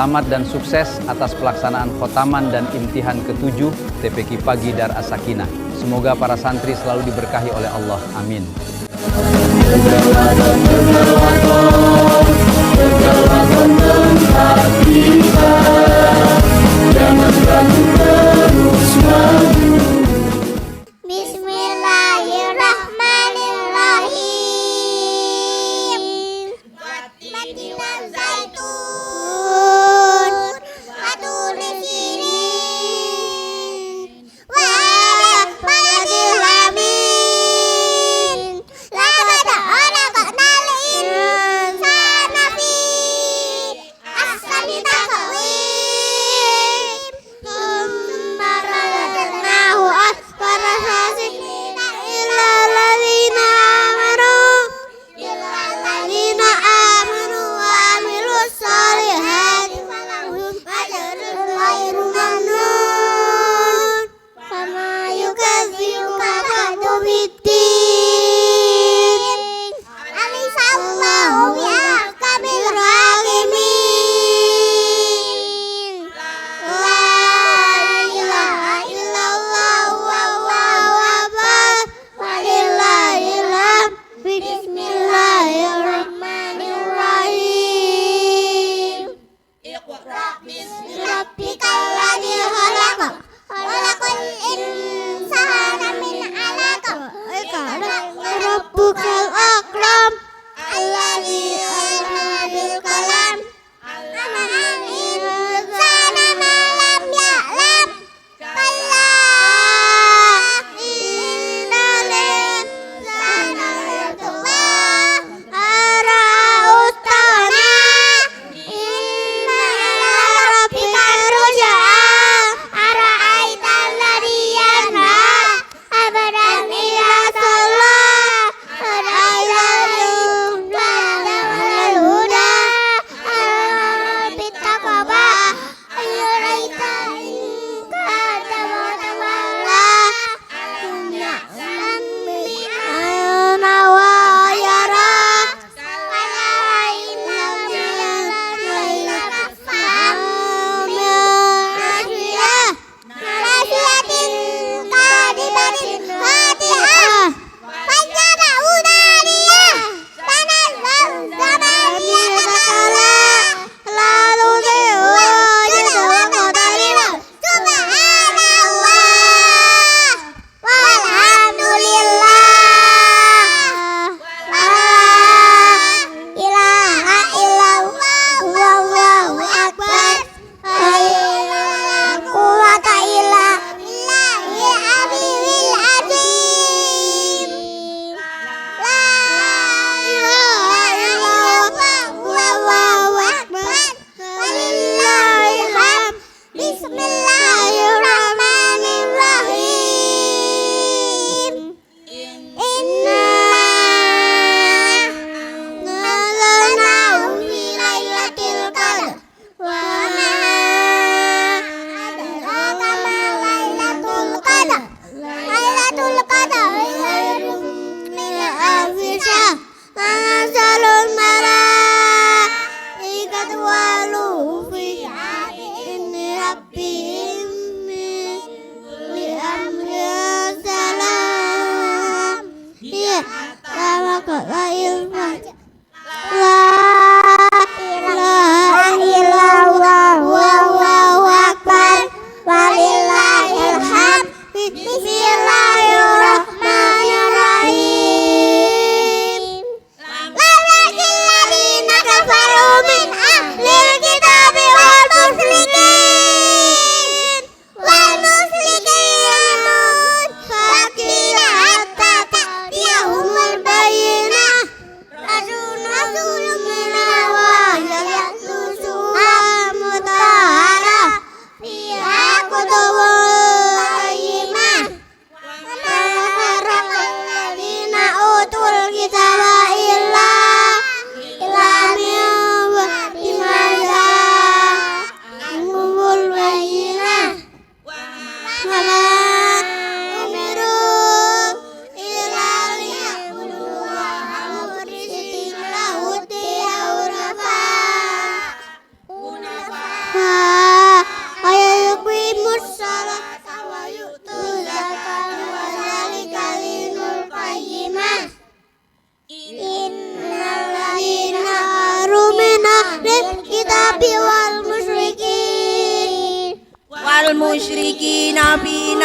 Selamat dan sukses atas pelaksanaan khotaman dan imtihan ke-7 TPQ Pagi Dar As-Sakinah. Semoga para santri selalu diberkahi oleh Allah. Amin.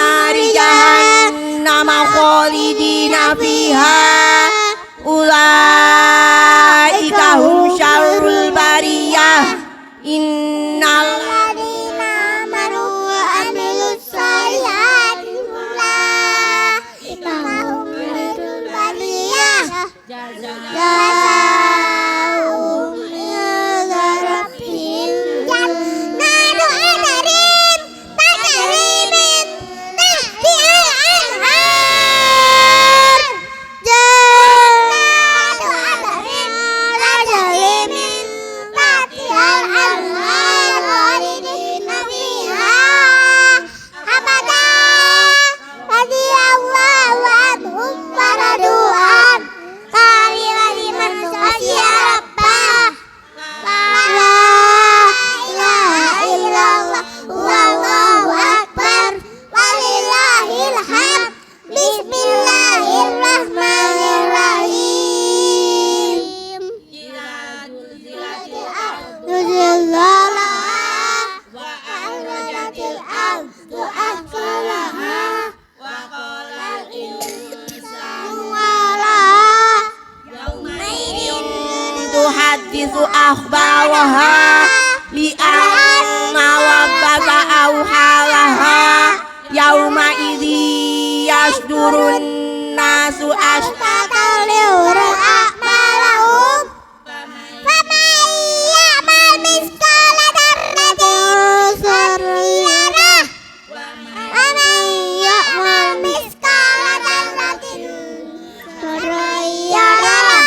nari jahannam khalidina fiha ulaika hum syarrul bariyah innal ladina amanu wa amilus solihati ulaika hum khairul bariyah jazaa'uhum inda rabbihim jannatu adnin tajri min tahtihal anhar jannatu adnin tajri min tahtihal anhar khalidina fiha abada radiyallahu anhum wa radu an qalilan liman khashiya rabbah la ilaha illallah wallahu akbar walillahil hamd bismillahirrahmanirrahim Zilzalaha wa akhrajatil ardu athqalaha wa qalal insanu ma laha yawmaidin tuhadditsu akhbaraha bi anna rabbaka awhalaha yauma idzi yasdurun nasu ashtatan liura a'malahum faman ya'mal mithqala dzarratin khairan yarah wa man ya'mal mithqala dzarratin syarran yarah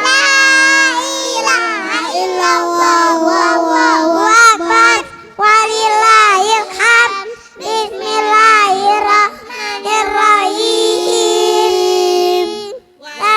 la ilaha illallah wallahu akbar walillahil hamd bismillahirrahmanirrahim la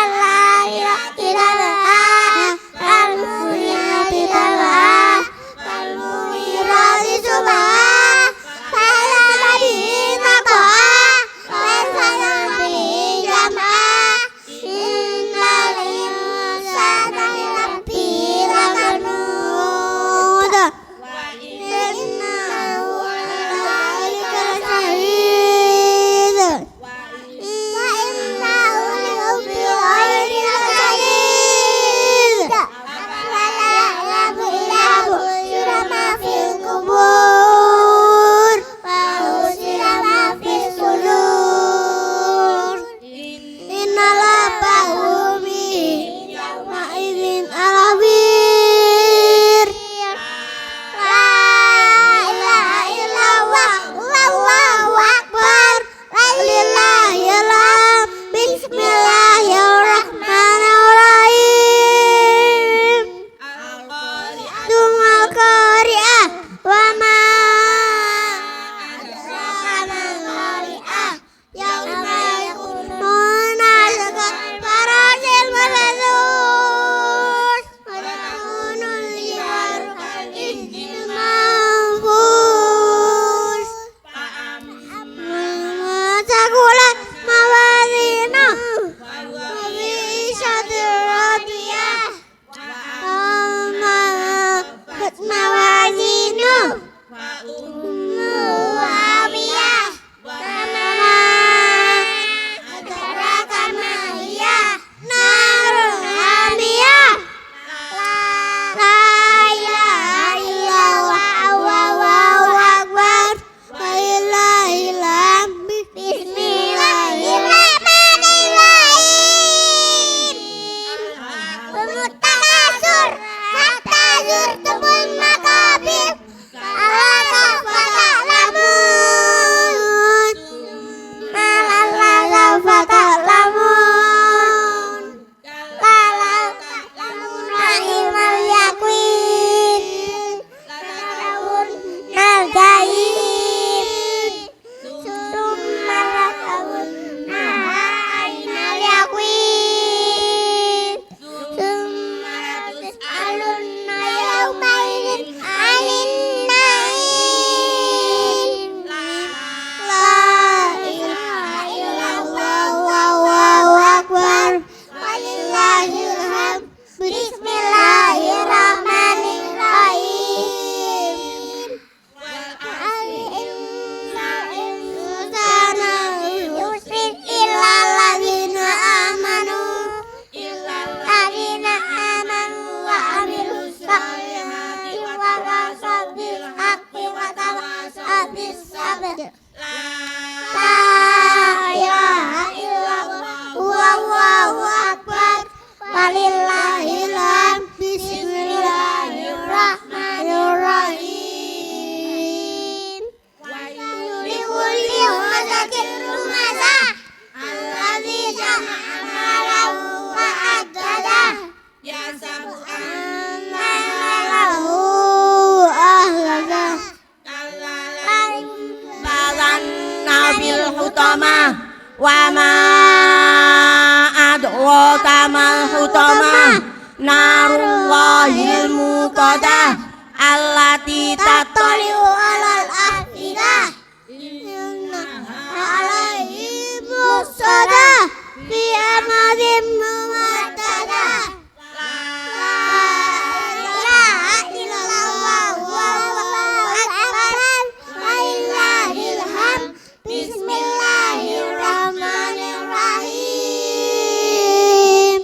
hutamah wa ma adraka mal hutamah narullahil muqadah allati tattali'u alal afidah alaihim musadah fi amadin mumaddadah la ilaha illallah wallahu akbar walillahil hamd bismillahirrahmanirrahim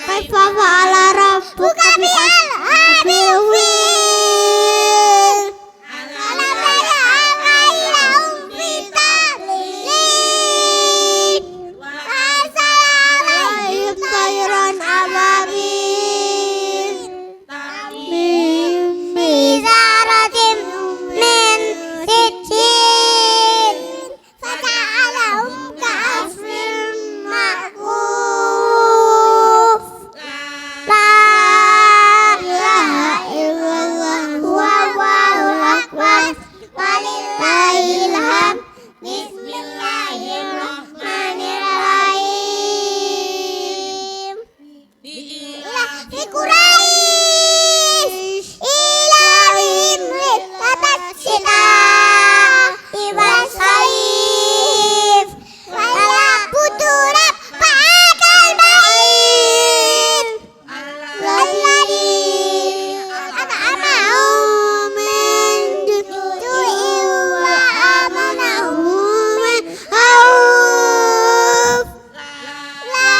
kaifa fa'ala rabbuka bi'ashabil fil alam naj'al lahum fitalin farsala alaihim tayran ababil min bizaratin min sijil fata'alahum ka'asfin ma'kuf la ilaha illallah wallahu akbar walillahil hamd bismillahirrahmanirrahim fi Quraisy ilahim lillatat sita ibas saif wala puturab pakal bain alladhi at'amahum min ju'in wa amanahum min khawf la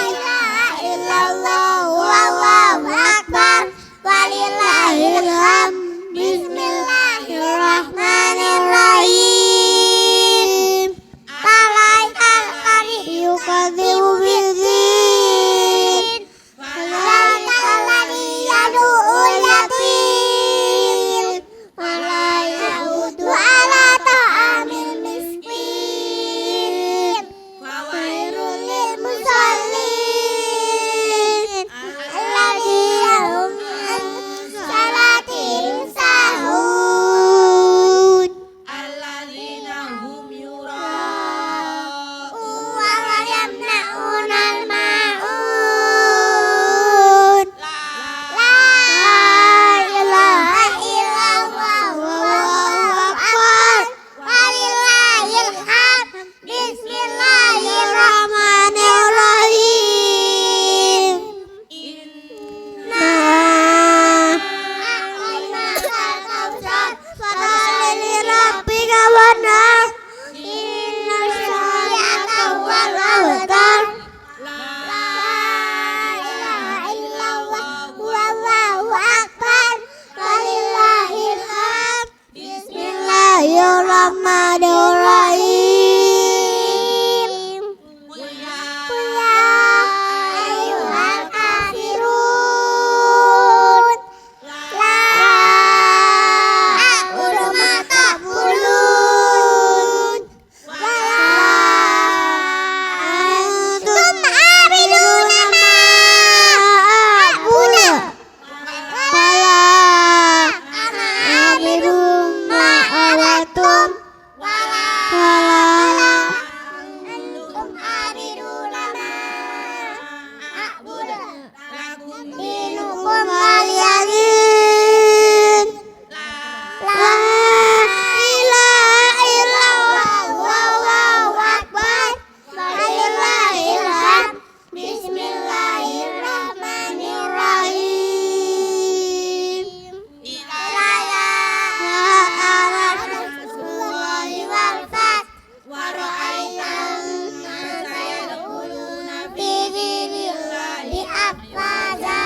ilaha illallah wallahu akbar walillahil hamd bismillahirrahmanirrahim malaikal kari yukadzibu bidzin malaikal ladzi yadu'ul yatim wala yahudu ala ta'amil miskin fawailul lil musallin alladzina hum an salatihim sahun alladzina hum yura'un wa yamna'unal ma'un la ilaha illallah wallahu akbar walillahil hamd bismillahirrahmanirrahim nah a'tainakal kautsar fasalli lirabbika wanhar inna syani'aka huwal abtar la ilaha illallah wallahu akbar walillahil hamd bismillahirrahmanirrahim qul ya ayyuhal kafirun la a'budu ma ta'budun wala antum a'biduna ma a'budu wala ana a'budu ma abattum wala antum a'biduna ma a'budu lakum dinukum waliyadin la ilaha illallah wallahu akbar walillahil hamd bismillahirrahmanirrahim ilaya Rasulullahi wal fath wa ra'aitan nasa yadkhuluna fi dinillahi afwaja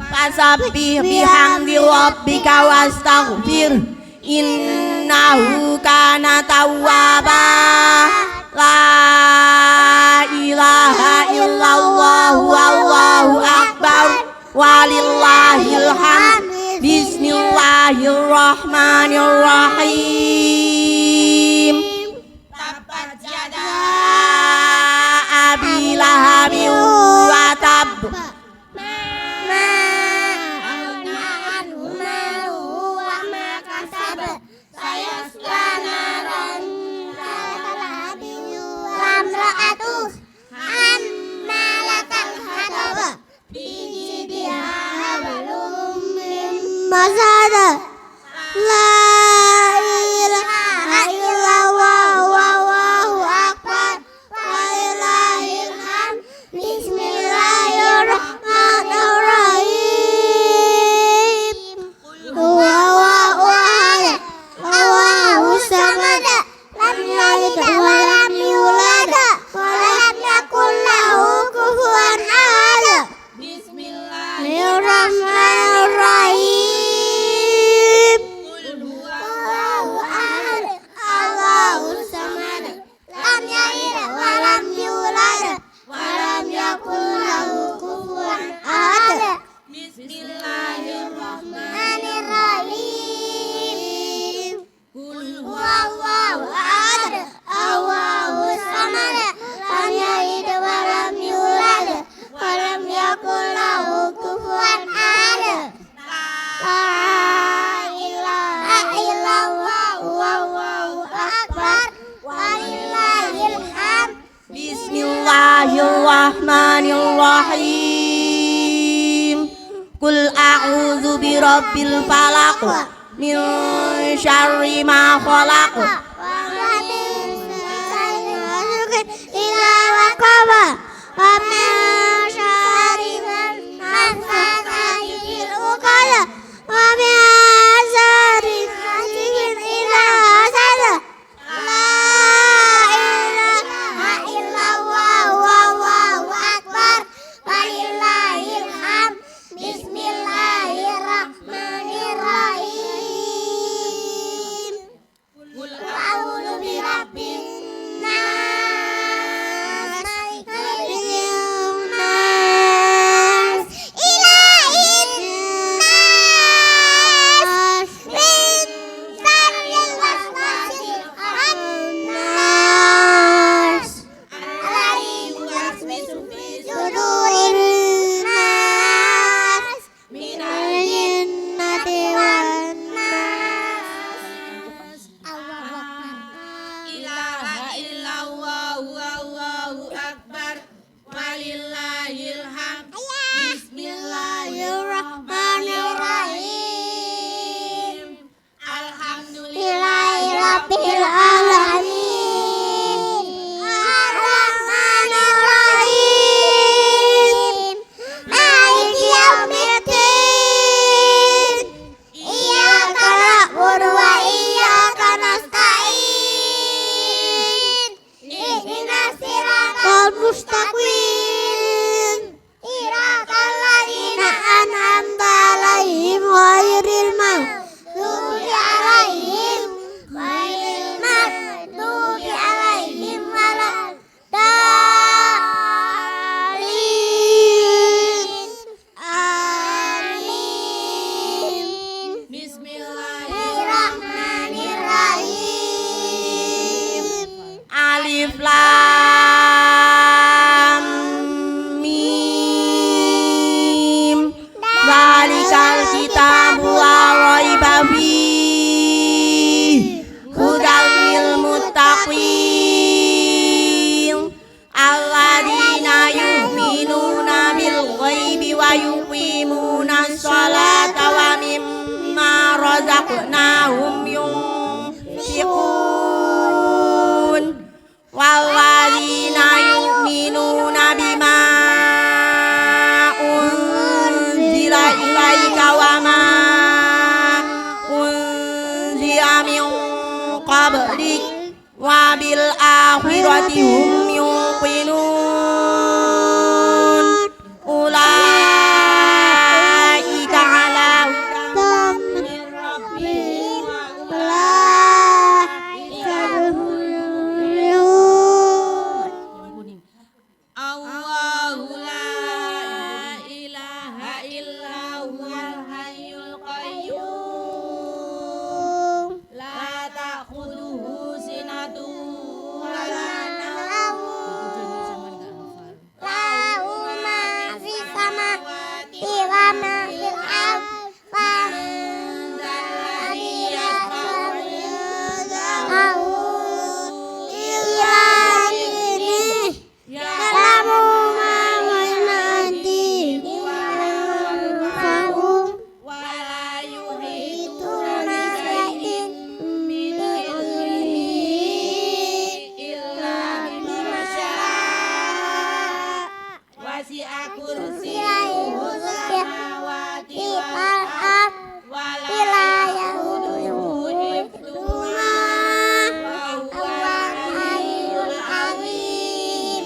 fasabbih bihamdi rabbika wastaghfir innahu kana tawwaba la ilaha illallah wallahu akbar walillahil hamd bismillahirrahmanirrahim tabat yada abi lahabin wa tab anhu maluhu wa ma kasab sayasla naran Bismillahirrahmanirrahim. Qul a'udzu birabbil falaq min syarri ma khalaq. Bismillahirrahmanirrahim. Qul a'udzu birabbin nas, malikin nas, ilahin nas, min syarril waswasil khannas, alladzi yuwaswisu fi sudurin nas, minal jinnati wan nas. Ilaha illallah wallahu akbar walillahil hamd. Bismillahirrahmanirrahim. Alhamdulillah. Rabbil alamin, arrahmanirrahim, maliki yaumiddin, iyyaka na'budu wa iyyaka nasta'in, ihdinas siratal mustaqim, siratal ladzina an'amta 'alaihim ghairil maghdubi 'alaihim waladdallin. Amin. Bismillahirrahmanirrahim. Alif Lam Mim. Zalikal kitabu la raiba fihi hudal lil muttaqin alladzina yu'minuna bil ghaibi wa yuqimuna sholata wa mimma razaqnahum yunfiqun walladzina yu'minuna bima unzila ilaika wa ma unzila min qablik wa bil akhirati hum yuqinun ulaika ala hudan min rabbihim wa Allahu la ilaha illa huwal hayyul qayyum la ta'khudhuhu sinatun wa la nawm Lahu ma fis samawati wa ma fil ardi, man dzalladzi yashfa'u indahu illa bi'idhnihi, ya'lamu ma baina aydihim wa ma khalfahum, wa la yuhituna bisyai'in min ilmihi illa bima syaa wasi'a kursiyyuhu samawati wal ard wa la yahuduhu hifdhuhuma wa huwal aliyyul azim.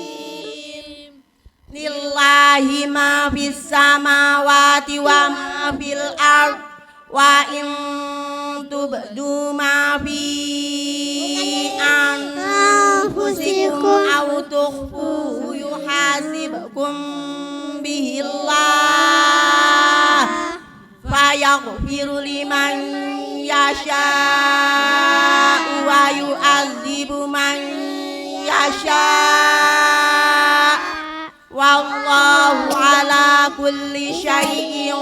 Lillahi ma fis samawati wa ma fil ard wa in tubdu ma fi anfusikum aw tukhfuhu yuhasibkum bihi Allah fayaghfiru liman yasha'u wa yu'adzibu man yasha' wallahu ala kulli syai'in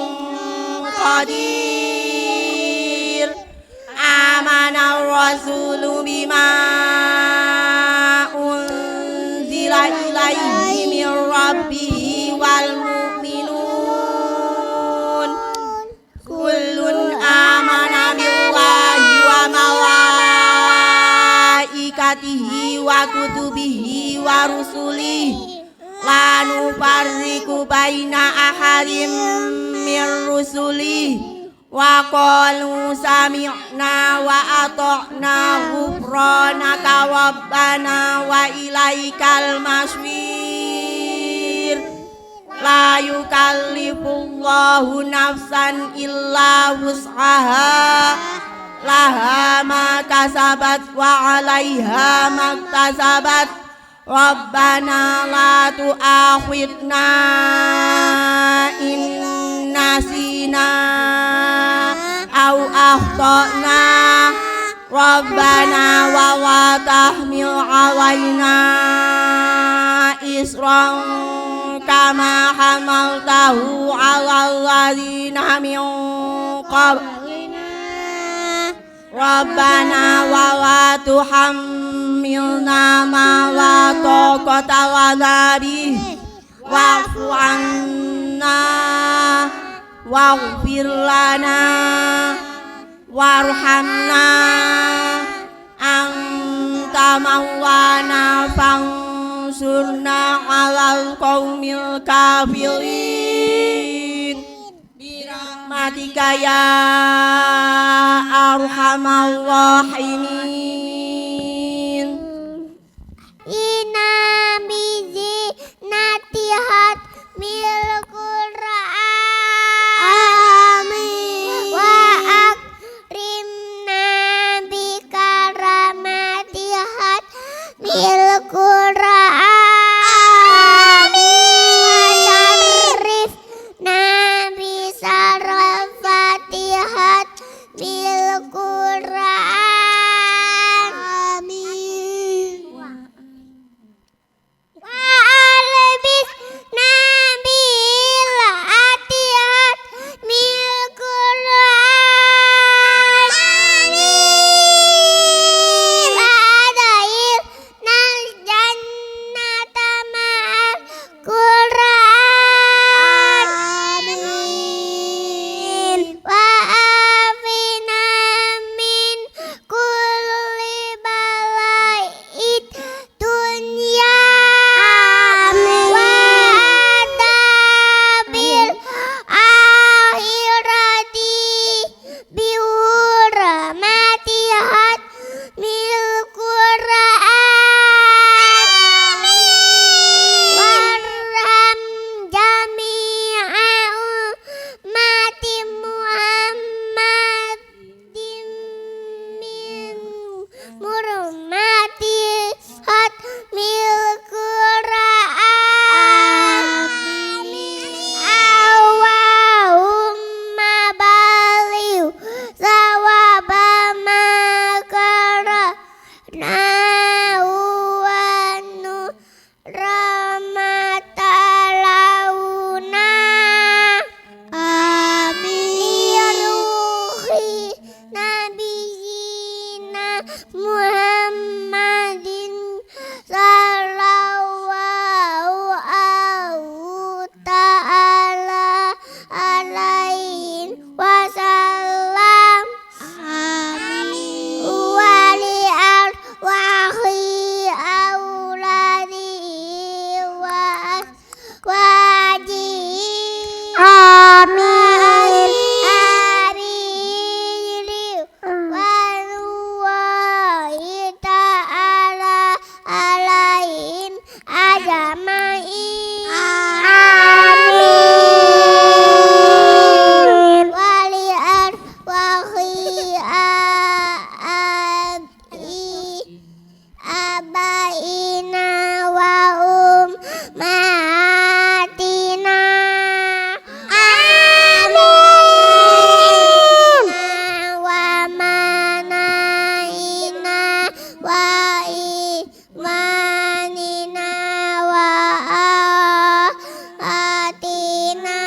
qadir. Amana rasulu bima unzila ilaihi ayatihi wa kutubihi wa rusulihi la nufarriqu baina ahadin min rusulihi wa qalu sami'na wa ata'na ghufranaka rabbana wa ilaikal maswir la yukallifullahu nafsan illa wus'aha laha ma kasabat wa 'alaiha maktasabat rabbana la tu'akhidna in nasina aw akhtana rabbana wa la tahmil 'alaina isran kama hamaltahu 'alal ladzina min qablina rabbana wa la tuhammilna ma la taqata lana bihi wa'fu 'anna waghfir lana warhamna anta maulana fansurna 'alal qaumil kafirin birahmatika ya arhamar rahimin. Ina bizi natihat mil Qur'an amin wa akrimna bi karamatihat mil Qur'an amin wa syarif nabi sarafatihat bil Qur'an amin wa albis nabil atiyat mil Qur'an amin wa adail nal jannata ma'al Qur'an amin wa afina min kulli bala'id dunya wa adabil akhirati biurmatihat mil Qur'an warham jami'a ummati Muhammadin min murmati hat mil Qur'an Allahumma baligh sawaba ma qara'nahu wa rahmatalauna amin ruhi nabiyina Muhammadin sallallahu ta'ala alaihi wasallam amin wali arwahi auladi wa aswaji amin amin wallahi ta'ala alaihim ajma'in amin wali arwahi abaina wa ummatina amin wa manaina wa imanina wa atina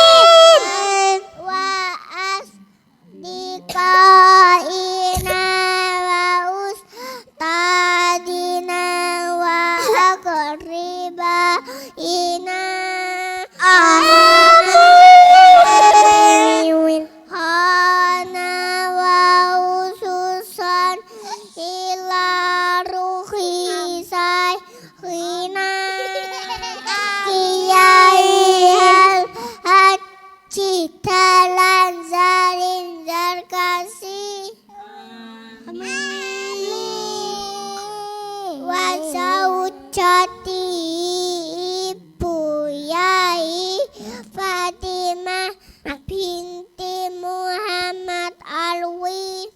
amin wa asdiqaina wa ustadina wa aqribaina amin hana wa usus Jati Ibu Yai Fatimah binti Muhammad Alwi.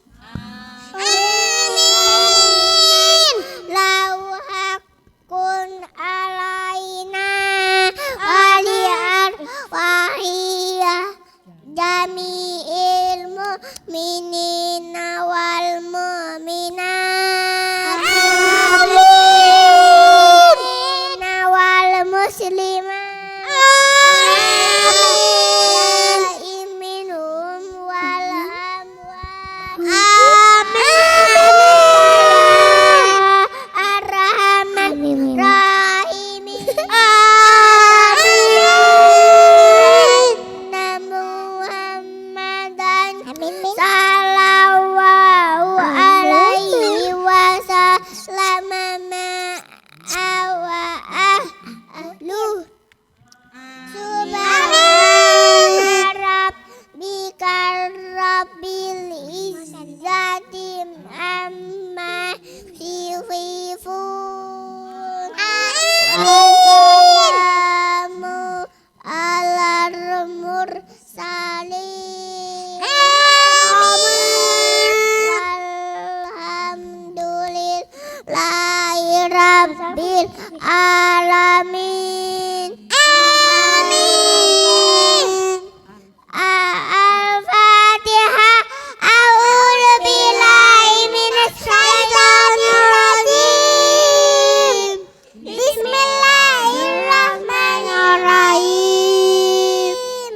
Amin. Lau hakun alaina aliar wahiyah jami'il mu'minina wal mu'minat. Amin. Wal muslimat. Amin. Minhum wal amwat. Amin. Ar-Rahman Rahim. Amin. Muhammadan sallallahu alaihi wasallam wa ahluh. Subhana rabbika rabbil izzati amma yasifun. Wassalamu alal mursalin. Walhamdulillahi rabbil alamin. Amin. Al-Fatihah. A'udzu billahi minasy syaithanir rajim. Bismillahirrahmanirrahim.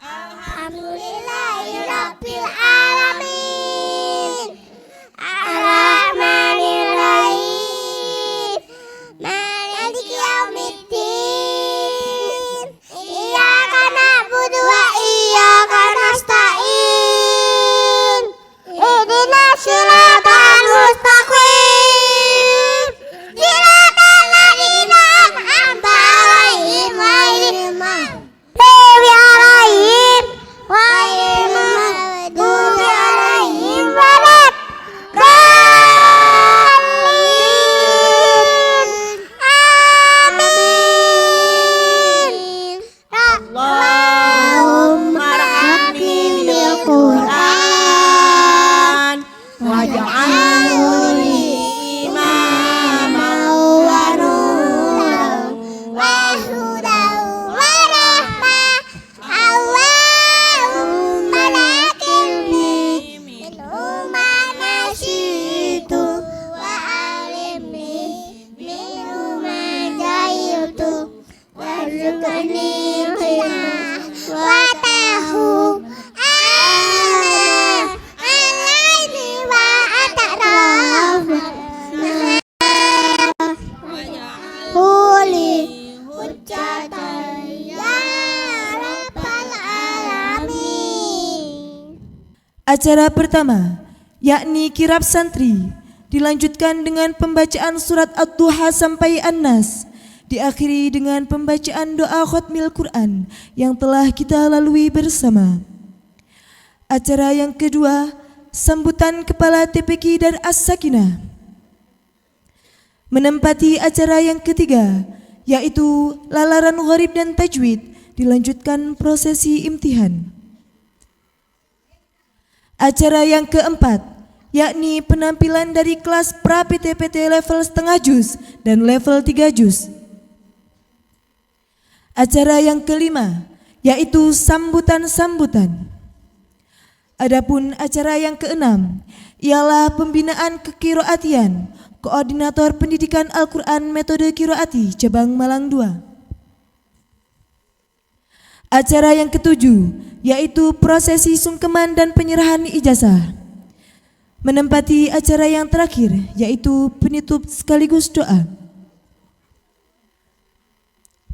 Alhamdulillahirabbil alamin. Ar-Rahmanirrahim. Maliki yaumiddin. Iyyaka na'budu wa iyyaka nasta'in. Ihdinas siratal mustaqim. Siratal ladzina an'amta 'alaihim ghairil maghdubi 'alaihim waladdallin. Amin. Allahumma arhamni bil Qur'an waj'alhu li imaman wa nuran wa hudan wa rahmah. Allahumma lakilni minhum ma nasitu wa alimni minhum ma jahiltu warzuqni hikmah wa tahu alaini wa ataraf huli hujjatan ya rabbal alamin. Acara pertama, yakni kirab santri, dilanjutkan dengan pembacaan surat Ad-Duha sampai An-Nas, diakhiri dengan pembacaan doa khatmil Quran yang telah kita lalui bersama. Acara yang kedua, sambutan Kepala TPQ Dar As-Sakinah. Menempati acara yang ketiga, yaitu lalaran gharib dan tajwid, dilanjutkan prosesi imtihan. Acara yang keempat, yakni penampilan dari kelas pra-PT-PT level setengah juz dan level 3 juz. Acara yang kelima, yaitu sambutan-sambutan. Adapun acara yang keenam, ialah pembinaan kekiroatian, Koordinator Pendidikan Al-Quran Metode Kiroati Cabang Malang 2. Acara yang ketujuh, yaitu prosesi sungkeman dan penyerahan ijazah. Menempati acara yang terakhir, yaitu penutup sekaligus doa.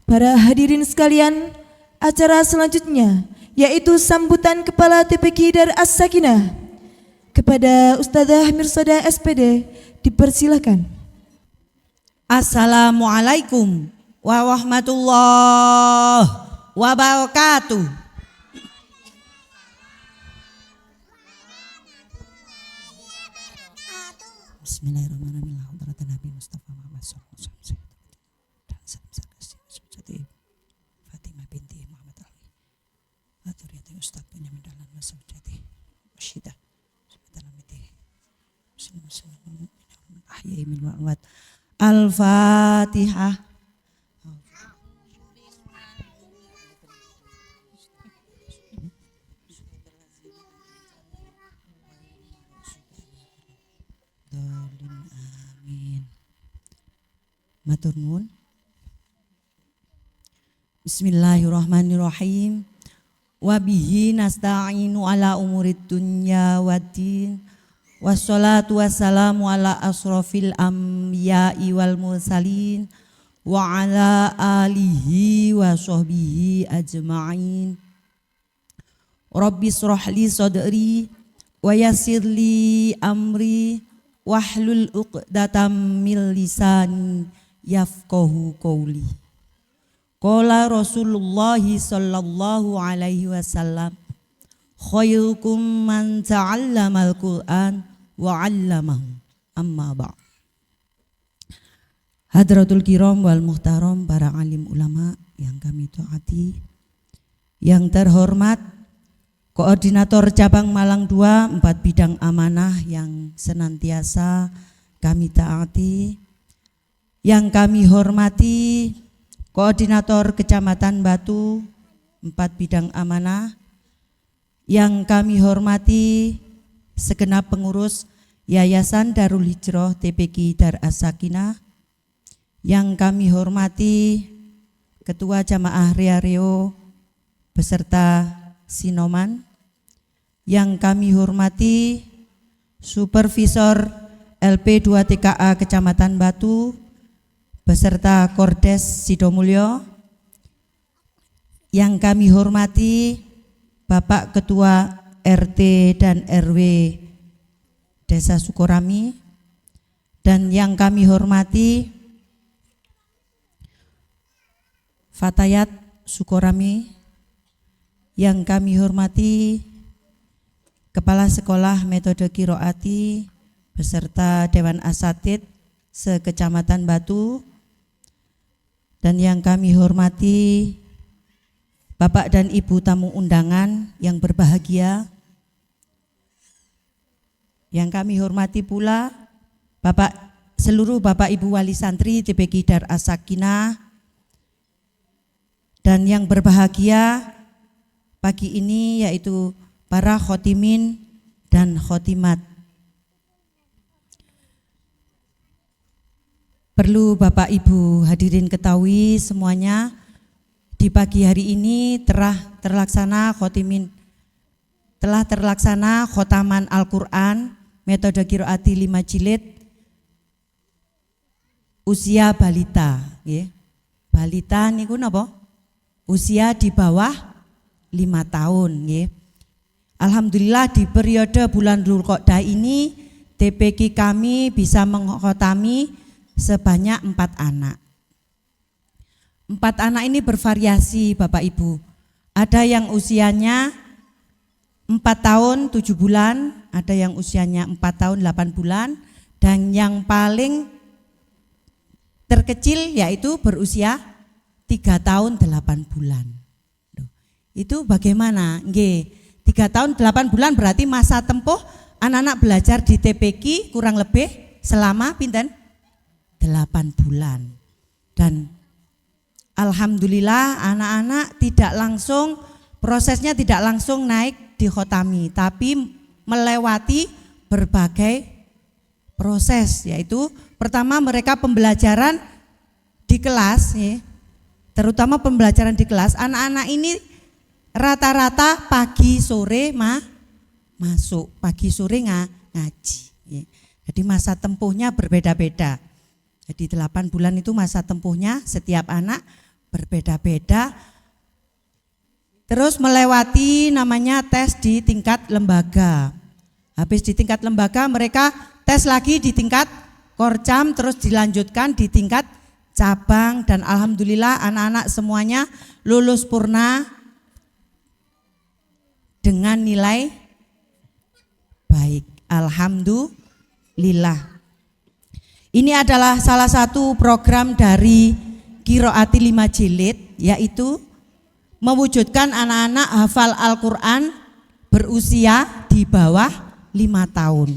Para hadirin sekalian, acara selanjutnya, yaitu sambutan Kepala TPQ Dar As-Sakinah. Kepada Ustazah Mirsada SPD, dipersilakan. Assalamualaikum warahmatullahi wabarakatuh. Bismillahirrahmanirrahim. Hadratan Nabi Mustafa Muhammad SAW. Fatimah binti Muhammad Ali Aturiyatul Ustaz Benyamin Dahlan Masjidi Masyidah Ahyai min wa'wat. Al-Fatihah. Amin. Matur nuwun. Bismillahirrahmanirrahim. Wa bihi nasta'inu ala umurid dunya waddin. Wassalatu wassalamu ala asrofil anbiya'i wal mursalin wa ala alihi wa sahbihi ajma'in. Rabbi shrah li sadri wa yassir li amri wahlul 'uqdatam min lisani yafqahu qawli. Qala Rasulullah sallallahu alaihi wasallam, khairukum man ta'allamal Qur'an wa 'allamahu, amma ba'd. Hadratul kiram wal muhtaram, para alim ulama yang kami taati, yang terhormat Koordinator Cabang Malang 2 4 bidang amanah yang senantiasa kami taati, yang kami hormati Koordinator Kecamatan Batu 4 bidang amanah, yang kami hormati segenap pengurus Yayasan Darul Hijrah TPQ Dar As-Sakinah, yang kami hormati Ketua Jamaah Riareo beserta Sinoman, yang kami hormati Supervisor LP2 TKA Kecamatan Batu beserta Kordes Sidomulyo, yang kami hormati Bapak Ketua RT dan RW Desa Sukorami, dan yang kami hormati Fatayat Sukorami, yang kami hormati Kepala Sekolah Metode Qiraati beserta Dewan Asatid se-Kecamatan Batu, dan yang kami hormati Bapak dan Ibu tamu undangan yang berbahagia, yang kami hormati pula seluruh Bapak Ibu Wali Santri TPQ Dar As-Sakinah, dan yang berbahagia pagi ini yaitu para khotimin dan khotimat. Perlu Bapak Ibu hadirin ketahui semuanya, di pagi hari ini telah terlaksana khotaman Al-Quran metode qiraati 5 jilid usia balita. Balita niku napa? Usia di bawah 5 tahun. Alhamdulillah di periode bulan Dzulqa'dah ini TPQ kami bisa menghotami sebanyak 4 anak. 4 anak ini bervariasi Bapak Ibu. Ada yang usianya 4 tahun 7 bulan, ada yang usianya 4 tahun 8 bulan, dan yang paling terkecil yaitu berusia 3 tahun 8 bulan. Itu bagaimana? 3 tahun 8 bulan berarti masa tempuh anak-anak belajar di TPQ kurang lebih selama pinten? 8 bulan. Dan alhamdulillah anak-anak prosesnya tidak langsung naik di khotami, tapi melewati berbagai proses, yaitu pertama mereka pembelajaran di kelas, terutama pembelajaran di kelas. Anak-anak ini rata-rata pagi sore masuk, pagi sore ngaji. Jadi masa tempuhnya berbeda-beda. Jadi 8 bulan itu masa tempuhnya setiap anak berbeda-beda. Terus melewati namanya tes di tingkat lembaga. Habis di tingkat lembaga mereka tes lagi di tingkat Korcam, terus dilanjutkan di tingkat cabang, dan alhamdulillah anak-anak semuanya lulus purna dengan nilai baik. Alhamdulillah. Ini adalah salah satu program dari Qiraati 5 jilid, yaitu mewujudkan anak-anak hafal Al-Quran berusia di bawah 5 tahun.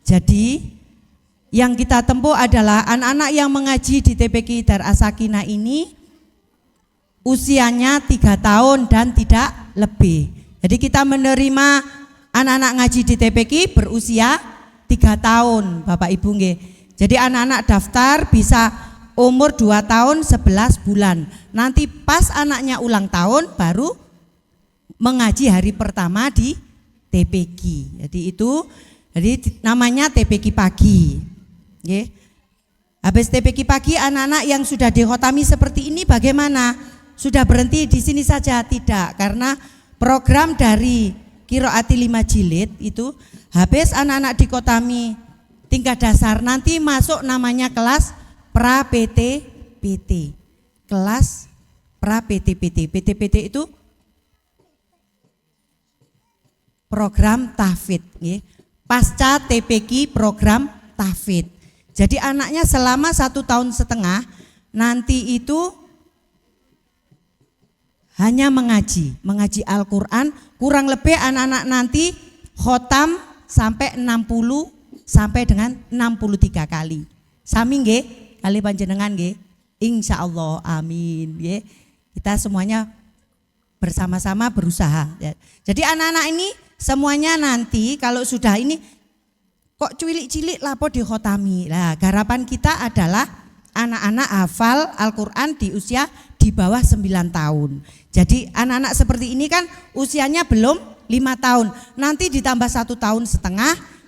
Jadi yang kita tempuh adalah anak-anak yang mengaji di TPQ Dar As-Sakinah ini usianya 3 tahun dan tidak lebih. Jadi kita menerima anak-anak ngaji di TPQ berusia 3 tahun Bapak Ibu nggih. Jadi anak-anak daftar bisa umur 2 tahun 11 bulan. Nanti pas anaknya ulang tahun baru mengaji hari pertama di TPQ. Jadi namanya TPQ pagi. Nggih. Habis TPQ pagi anak-anak yang sudah dikhotami seperti ini bagaimana? Sudah berhenti di sini saja? Tidak, karena program dari Qiraati 5 jilid itu habis anak-anak dikhotami tingkat dasar nanti masuk namanya kelas pra PT-PT. Kelas pra PT-PT. PT-PT itu program tahfidz, nggih. Pasca TPQ program tahfidz. Jadi anaknya selama 1,5 tahun nanti itu hanya mengaji Al-Quran, kurang lebih anak-anak nanti khotam sampai 60 sampai dengan 63 kali. Sami nggih, kali panjenengan nggih. Insyaallah, amin nggih. Kita semuanya bersama-sama berusaha. Jadi anak-anak ini semuanya nanti kalau sudah ini kok cilik-cilik lapo dikhotami. Nah, garapan kita adalah anak-anak hafal Al-Quran di usia di bawah 9 tahun. Jadi anak-anak seperti ini kan usianya belum 5 tahun. Nanti ditambah 1,5 tahun,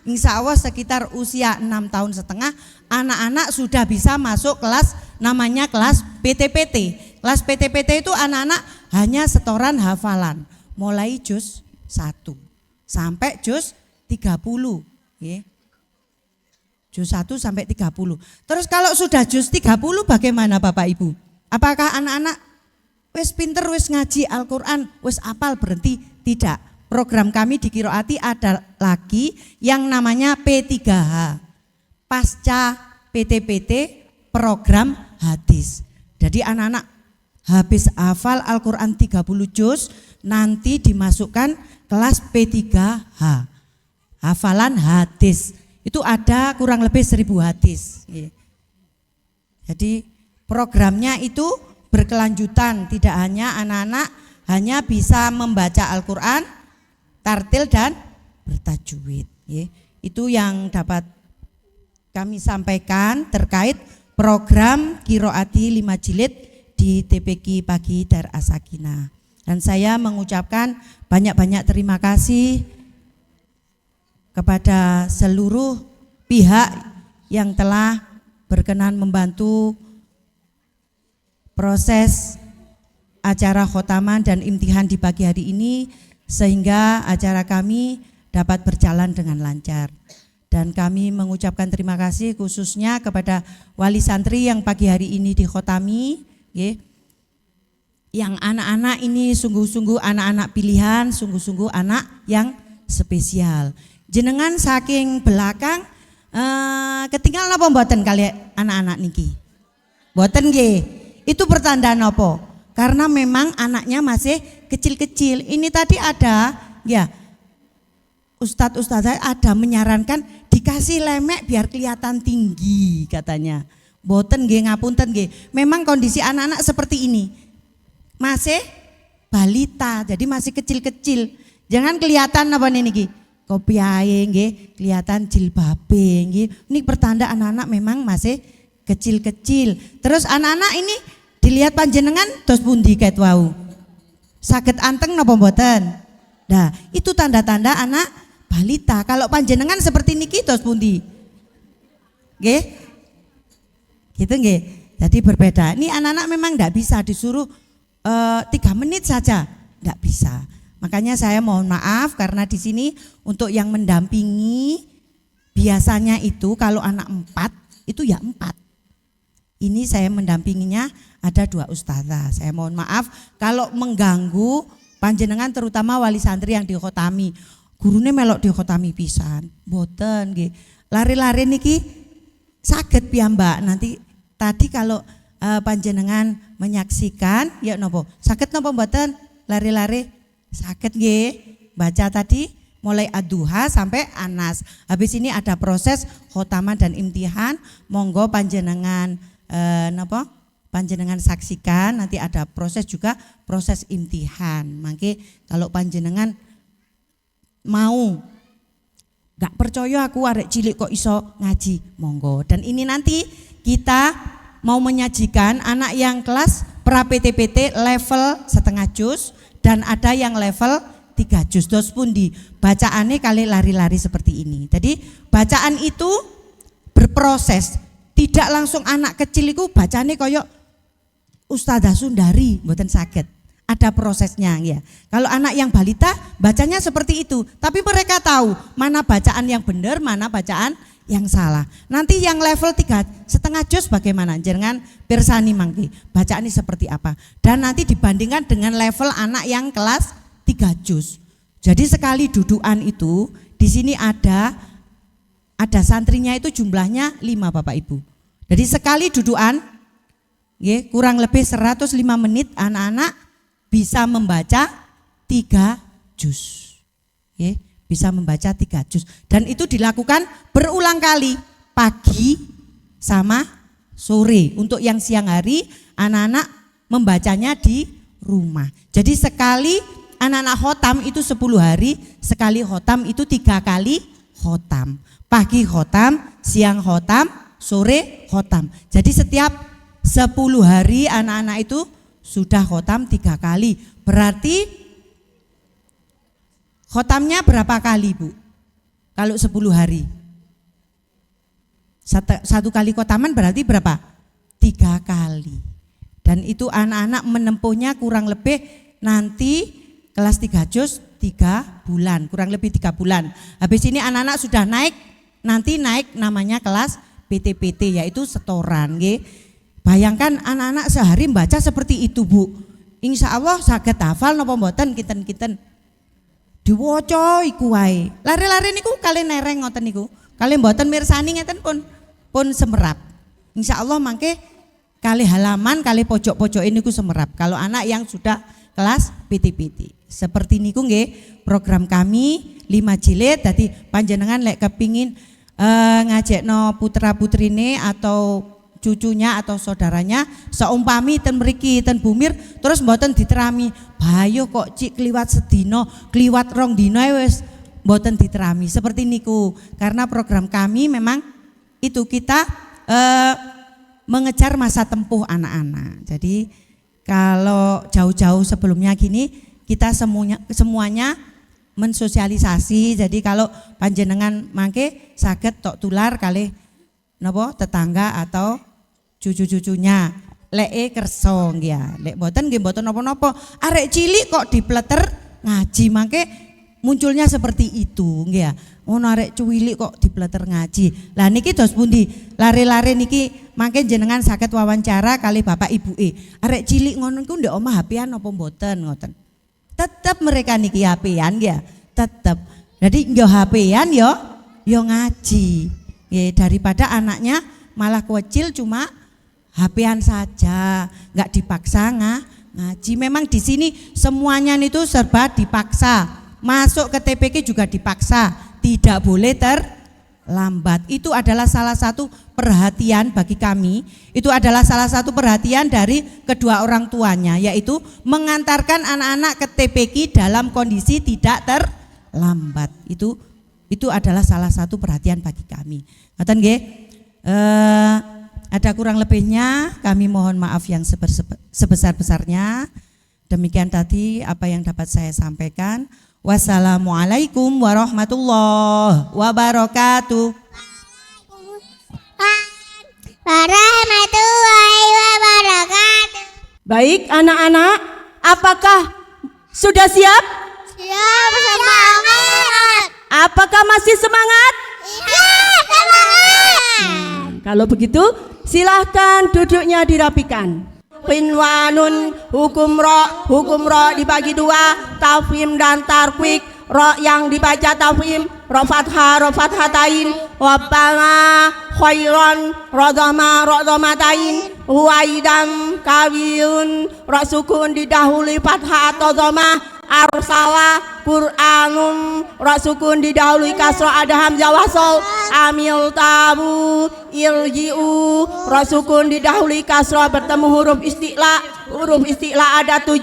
insya Allah sekitar usia 6,5 tahun, anak-anak sudah bisa masuk kelas namanya kelas PT-PT. Kelas PT-PT itu anak-anak hanya setoran hafalan. Mulai juz 1 sampai juz 30. Ya. Juz 1 sampai 30. Terus kalau sudah juz 30 bagaimana Bapak Ibu? Apakah anak-anak wis pinter, wis ngaji Al-Quran, wis apal berhenti? Tidak. Program kami di Qiraati ada lagi yang namanya P3H. Pasca PT-PT program hadis. Jadi anak-anak habis hafal Al-Quran 30 juz nanti dimasukkan kelas P3H. Hafalan hadis. Itu ada kurang lebih 1.000 hadis. Jadi programnya itu berkelanjutan, tidak hanya anak-anak hanya bisa membaca Al-Quran, tartil dan bertajwid. Itu yang dapat kami sampaikan terkait program Qiraati 5 jilid di TPQ Pagi Dar As-Sakinah. Dan saya mengucapkan banyak-banyak terima kasih kepada seluruh pihak yang telah berkenan membantu proses acara khotaman dan imtihan di pagi hari ini sehingga acara kami dapat berjalan dengan lancar. Dan kami mengucapkan terima kasih khususnya kepada wali santri yang pagi hari ini dikhotami, yang anak-anak ini sungguh-sungguh anak-anak pilihan, sungguh-sungguh anak yang spesial. Jenengan saking belakang ketinggalan apa mboten kali anak-anak niki? Mboten nggih. Itu pertanda apa? Karena memang anaknya masih kecil-kecil. Ini tadi ada ya Ustadz ada menyarankan dikasih lemek biar kelihatan tinggi katanya. Mboten nggih, ngapunten nggih. Memang kondisi anak-anak seperti ini. Masih balita, jadi masih kecil-kecil. Jangan kelihatan apa niki? Kopiahe nggih, kelihatan jilbabe nggih. Ini pertanda anak-anak memang masih kecil-kecil. Terus anak-anak ini dilihat panjenengan dos pundi ket wau. Saged anteng napa mboten? Nah, itu tanda-tanda anak balita. Kalau panjenengan seperti niki dos pundi? Nggih? Gitu nggih. Jadi berbeda. Ini anak-anak memang enggak bisa disuruh 3 menit saja, enggak bisa. Makanya saya mohon maaf karena di sini untuk yang mendampingi biasanya itu kalau anak 4 itu ya 4. Ini saya mendampinginya ada 2 ustazah. Saya mohon maaf kalau mengganggu panjenengan terutama wali santri yang dikhotami. Gurune melok dikhotami pisan. Mboten nggih. Lari-lari niki saged piyambak. Nanti tadi kalau panjenengan menyaksikan ya nopo sakit nopo mboten lari-lari sakit nggih baca tadi mulai ad-duha sampai Anas. Habis ini ada proses khotamah dan imtihan, monggo panjenengan napa panjenengan saksikan, nanti ada proses juga proses imtihan. Mangke kalau panjenengan mau gak percaya aku arek cilik kok iso ngaji, monggo. Dan ini nanti kita mau menyajikan anak yang kelas pra PT-PT level setengah juz dan ada yang level 3 juz. Dos pundi bacaannya kali lari-lari seperti ini. Jadi bacaan itu berproses, tidak langsung anak kecil itu bacanya koyok Ustazah Sundari mboten saged. Ada prosesnya ya. Kalau anak yang balita bacanya seperti itu, tapi mereka tahu mana bacaan yang benar, mana bacaan yang salah. Nanti yang level 3,5 juz bagaimana? Jangan pirsani mangke. Bacaannya seperti apa? Dan nanti dibandingkan dengan level anak yang kelas 3 juz. Jadi sekali dudukan itu di sini ada santrinya itu jumlahnya 5 Bapak Ibu. Jadi sekali dudukan kurang lebih 105 menit anak-anak bisa membaca 3 juz. Bisa membaca 3 juz. Dan itu dilakukan berulang kali pagi sama sore. Untuk yang siang hari anak-anak membacanya di rumah. Jadi sekali anak-anak khotam itu 10 hari, sekali khotam itu 3 kali khotam. Pagi khotam, siang khotam, sore khotam. Jadi setiap 10 hari anak-anak itu sudah khotam 3 kali. Berarti khotamnya berapa kali Bu? Kalau 10 hari. Satu kali khotaman berarti berapa? 3 kali. Dan itu anak-anak menempuhnya kurang lebih nanti kelas 3 juz 3 bulan. Kurang lebih 3 bulan. Habis ini anak-anak sudah naik, nanti naik namanya kelas PT-PT yaitu setoran. Bayangkan anak-anak sehari membaca seperti itu Bu. Insya Allah saged hafal napa mboten kinten-kinten. Diwaca iku wae. Lari-lari niku kali nereng ngoten niku. Kali mboten mirsani ngeten pun semerap. Insya Allah mangke kali halaman kali pojok-pojok ini ku semerap. Kalau anak yang sudah kelas PT-PT. Seperti niku nggih program kami 5 jilid. Dadi panjenengan lek kepingin ngajekno putra-putrine atau cucunya atau saudaranya seumpami ten mriki ten Bumir terus mboten diterami bayo kok cik kliwat sedino kliwat rong dino wis mboten diterami seperti niku karena program kami memang itu kita mengejar masa tempuh anak-anak. Jadi kalau jauh-jauh sebelumnya gini kita semuanya mensosialisasi. Jadi kalau panjenengan mangke saged tok tular kali napa tetangga atau cucu-cucunya leke kerso ya lek mboten nggih mboten napa-napa arek cilik kok dipleter ngaji mangke munculnya seperti itu nggih ya ngono arek cilik kok dipleter ngaji. Lah niki dos pundi lare-lare niki mangke jenengan saged wawancara kali bapak ibuke arek cilik ngono niku ndek omah HP-an apa mboten ngoten. Tetep mereka niki HP-an ya tetep. Jadi nggih HP-an yo ngaji. Ya, daripada anaknya malah kecil cuma HP-an saja, nggak dipaksa ngaji. Memang di sini semuanya itu serba dipaksa. Masuk ke TPK juga dipaksa, tidak boleh terlambat. Itu adalah salah satu perhatian bagi kami. Itu adalah salah satu perhatian dari kedua orang tuanya, yaitu mengantarkan anak-anak ke TPK dalam kondisi tidak terlambat. Itu adalah salah satu perhatian bagi kami. Ngoten nggih. Ada kurang lebihnya kami mohon maaf yang sebesar-besarnya. Demikian tadi apa yang dapat saya sampaikan. Wassalamualaikum warahmatullahi wabarakatuh. Warahmatullahi wabarakatuh. Baik anak-anak, apakah sudah siap? Siap semangat. Apakah masih semangat? Iya semangat. Kalau begitu silahkan duduknya dirapikan. Pinwanun hukum ro dibagi 2, tafhim dan tarkwik. Ro yang dibaca tafhim, ro fathatain, wabama khairon, ro dhamatain, huwaidam kawiyun, ra sukun didahului fathah atau dhammah. Arsala Qur'anum, ra sukun didahului kasrah ada hamzah wasal. Amil tabu irji'u, ra sukun didahului kasrah bertemu huruf isti'la. Huruf isti'la ada 7,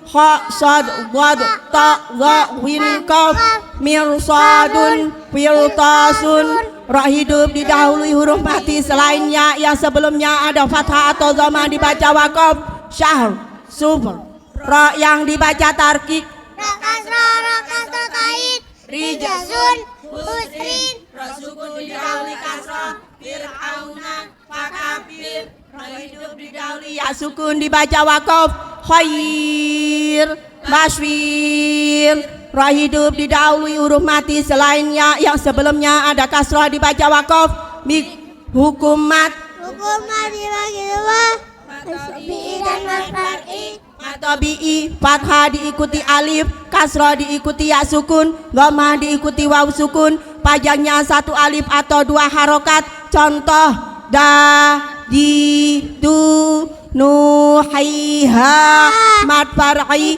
kha, sad, wad, ta, dha, win, qaf. Mirsadun, filtasun, ra hidup didahului huruf mati selainnya yang sebelumnya ada fathah atau dhammah dibaca waqaf. Syahr, super. Ra yang dibaca tarkik. Rakasra kain. Rijasun, husrin. Ra sukun didahului kasrah. Fir'auna, fakabir. Ra hidup didahului ya sukun dibaca waqaf. Khair, maswir. Ra hidup didahului huruf mati selainnya yang sebelumnya ada kasrah dibaca waqaf. Hukumat. Hukumah dibagi dua. Tabi'i dan mar'i. Tabi'i, fathah diikuti alif, kasrah diikuti ya sukun, dhammah diikuti waw sukun, panjangnya 1 alif atau 2 harokat. Contoh da, di, du, nuhiha. Mad far'i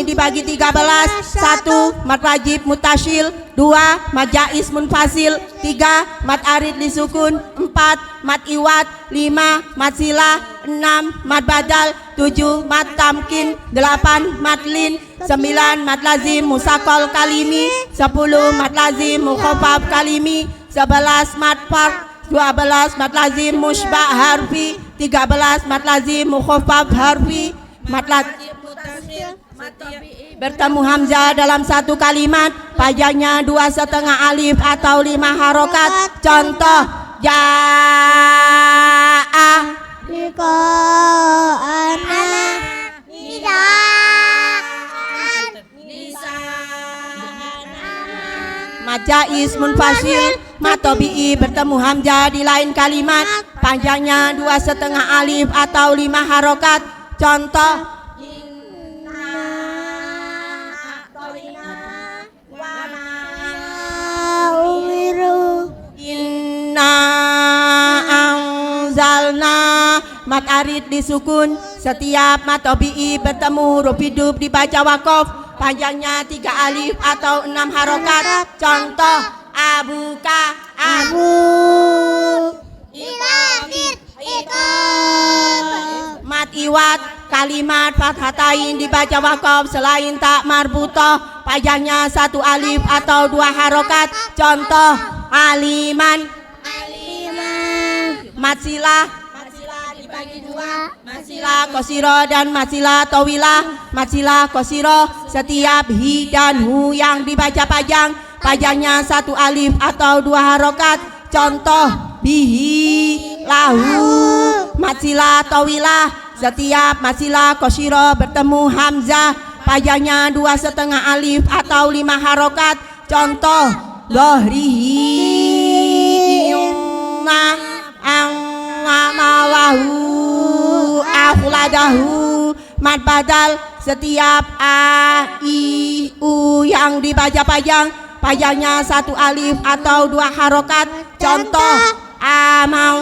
dibagi 13. 1 mad wajib mutasyil, 2 mad jaiz munfasil, 3 mad arid disukun, 4 mad iwad, 5 mad silah, 6 mad badal, 7 mad tamkin, 8 mad lin, 9 mad lazim musakol kalimi, 10 mad lazim mukhafaf kalimi, 11 mad fard, 12 mad lazim musyba' harfi, 13 mad lazim mukhafaf harfi. Mad lazim bertemu hamzah dalam satu kalimat, panjangnya 2,5 alif atau 5 harokat. Contoh ja'a, Liqa'ana. mad jaiz munfasil. Mad tabi'i bertemu hamzah di lain kalimat, panjangnya 2,5 alif atau 5 harokat. Contoh inna anzalna. Mad arid disukun. Setiap mad tabi'i bertemu huruf hidup dibaca waqaf, panjangnya 3 alif atau 6 harokat. Contoh abuka, Abu ilahir iqab. mad iwad kalimat fathatain dibaca waqaf selain tak marbutah, panjangnya 1 alif atau 2 harokat. Contoh aliman, mad silah dibagi 2, mad silah qasiro dan mad silah tawilah. Mad silah qasiro setiap hi dan hu yang dibaca panjang, panjangnya 1 alif atau 2 harokat. Contoh bihi, lahu. Mad silah tawilah setiap mad silah qasiro bertemu hamzah, panjangnya 2,5 alif atau 5 harokat. Contoh dhahrihi, inna angamalahu akhladahu. Mad badal setiap a, i, u yang dibaca panjang, panjangnya 1 alif atau 2 harokat. Contoh amau,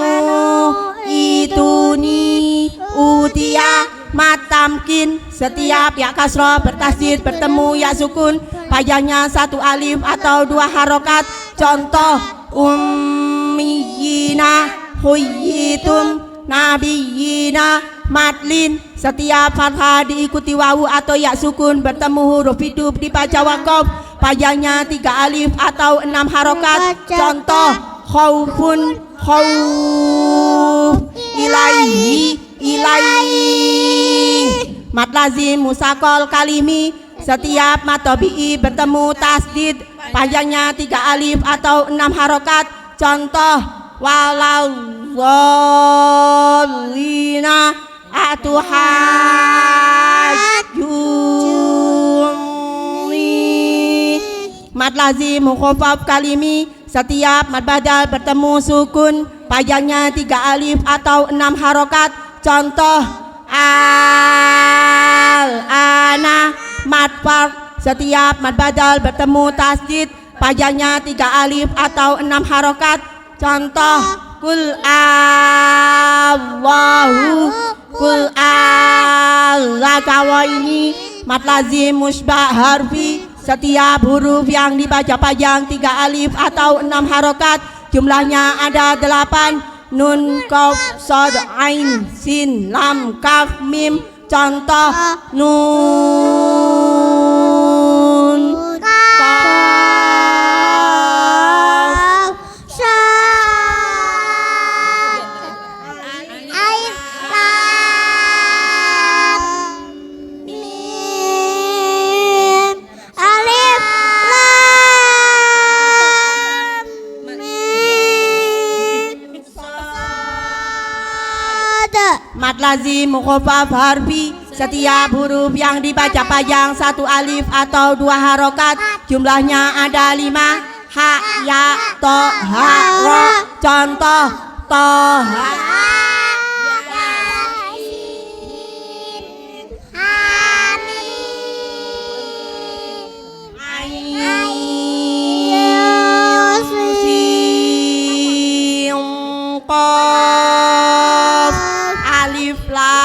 ituni, utia. Mad tamkin setiap ya kasroh bertasdid bertemu ya sukun, panjangnya 1 alif atau 2 harokat. Contoh ummiyina, huyitum, nabiyina. Madlin setiap fathah diikuti wawu atau ya sukun bertemu huruf hidup dibaca waqaf, panjangnya 3 alif atau 6 harokat. Contoh khaufun, khauf, ilaihi, ilaihi. Mad lazim musakol kalimi setiap mad tabi'i bertemu tasdid, panjangnya 3 alif atau 6 harokat. Contoh walawwalina atuhajjuni. Mad lazim mukhafaf kalimi setiap mad badal bertemu sukun, panjangnya 3 alif atau 6 harokat. Contoh al-ana. Mad fard setiap mad badal bertemu tasdid, panjangnya 3 alif atau 6 harokat. Contoh kul Allahu kul al-zakawa ini mat lazim musbah harfi. Setiap huruf yang dibaca panjang 3 alif atau 6 harokat, jumlahnya ada 8. Nun, qaf, shad, ain, sin, lam, kaf, mim. Contoh nun, Kaf, Shad, Alif, Lam, Mim. Alif, Lam, Mim. Shad. mat lazim mukhafaf harfi. Setiap huruf yang dibaca panjang 1 alif atau 2 harokat, jumlahnya ada 5. Ha, ya, to, ha, ro. Contoh toha, sin, qaf, alif, lam,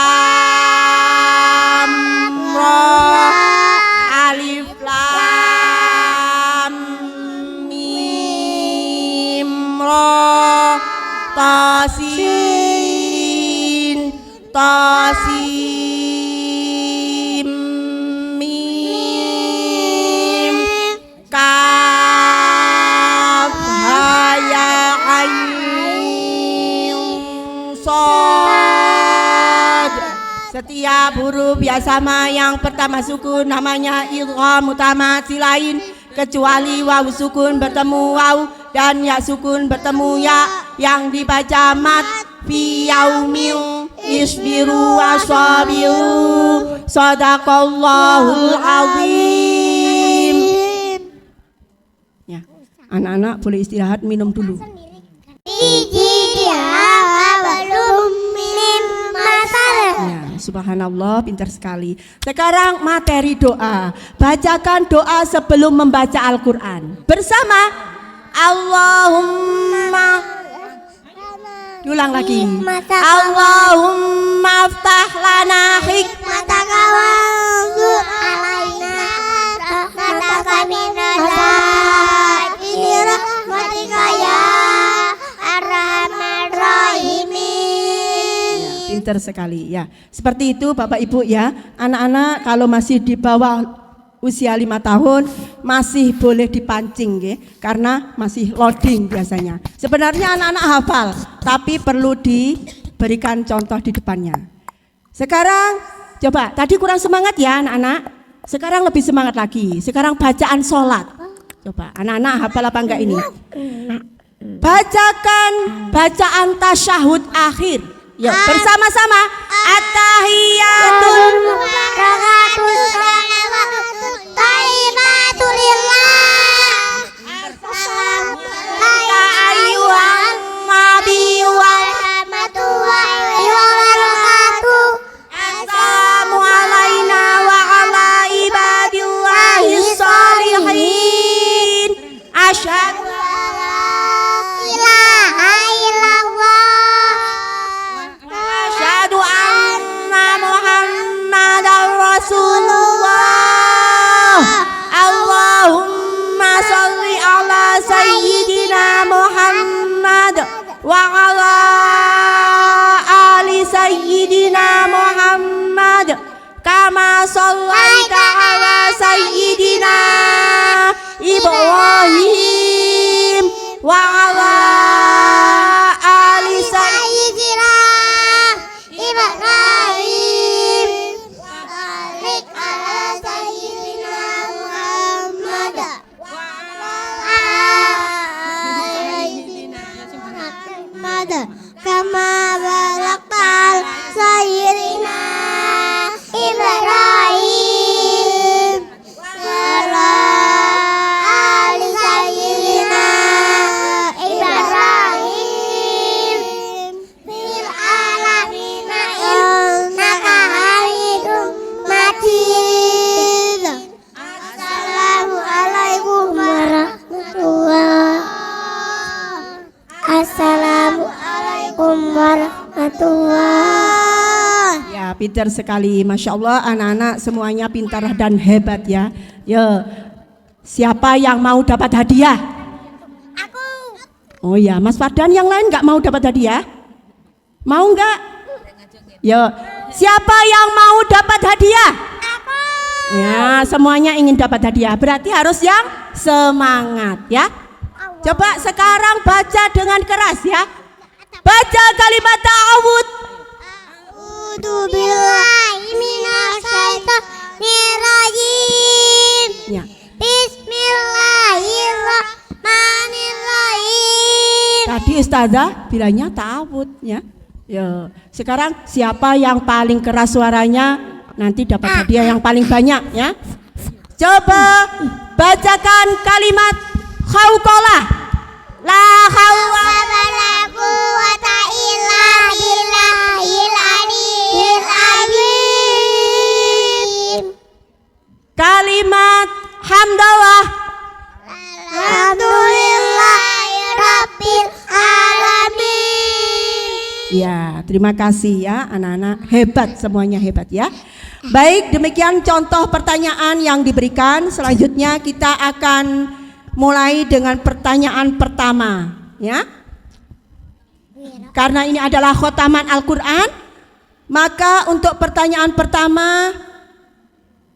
ro, alif, lam, mim, ro, tasin, tasim, mim, kaf, ha, ya, ain, shad. Setiap huruf ya sama, yang pertama sukun namanya idgham mutamatsilain, kecuali waw sukun bertemu waw dan ya sukun bertemu ya yang dibaca mat. Fi yaumil isbiru wasabiru, sadaqallahul azim. Ya, anak-anak boleh istirahat, minum dulu. belum min masalah. Ya, subhanallah, pintar sekali. Sekarang materi doa. Bacakan doa sebelum membaca Al-Quran bersama. Allahumma, ulang lagi. Allahumma aftah lana Hikmataka wanzur alaina rahmataka minadzair rahmatika ya arhamar rahimin. Pintar sekali ya. Seperti itu Bapak Ibu ya. Anak-anak kalau masih di bawah usia 5 tahun masih boleh dipancing ya, karena masih loading biasanya. Sebenarnya anak-anak hafal, tapi perlu diberikan contoh di depannya. Sekarang coba, tadi kurang semangat ya anak-anak. Sekarang lebih semangat lagi. Sekarang bacaan sholat. Coba anak-anak hafal apa enggak ini? Bacakan bacaan tasyahud akhir. Yuk bersama-sama. At-tahiyatul Rakatus salawatu taibatu lillah. Assalamualaikum ayyuhan nabi wa warahmatullahi wabarakatuh. assalamu alaina wa ala ibadillahi sholihin. Asyhadu Ilaha illallah. asyhadu anna Muhammadar Rasulullah. Allahumma sholli ala sayyidina Muhammad wa ala ali sayyidina Muhammad kama shallaita ala sayyidina Ibrahim wa ala ali Sayyidina Ibrahim Balik ala Sayyidina Muhammad Muhammad kama barakta ala Sayyidina Ibrahim ala ali Sayyidina Ibrahim fil alamina innaka hamidum majid. Assalamualaikum warahmatullahi. Assalamualaikum warahmatullahi. pintar sekali. Masya Allah, anak-anak semuanya pintar dan hebat ya. Ya, siapa yang mau dapat hadiah? Aku. Oh ya, Mas Fardan, yang lain nggak mau dapat hadiah? Mau nggak? Ya, siapa yang mau dapat hadiah? Aku. Ya, semuanya ingin dapat hadiah. Berarti harus yang semangat ya. Coba sekarang baca dengan keras ya. Baca kalimat ta'awud. A'udzu billahi minasyaitonir rajim. Ya. Bismillahirrahmanirrahim. Tadi ustazah bilangnya ta'awud ya. Ya. Sekarang siapa yang paling keras suaranya nanti dapat hadiah yang paling banyak ya. Coba bacakan kalimat khawqalah. La haula Wala quwwata illa billahil aliyyil azim. kalimat hamdalah. Alhamdulillahirabbil alamin. Ya, terima kasih ya anak-anak, hebat semuanya hebat ya. Baik, demikian contoh pertanyaan yang diberikan. Selanjutnya kita akan mulai dengan pertanyaan pertama ya. Karena ini adalah khotaman Al-Quran, maka untuk pertanyaan pertama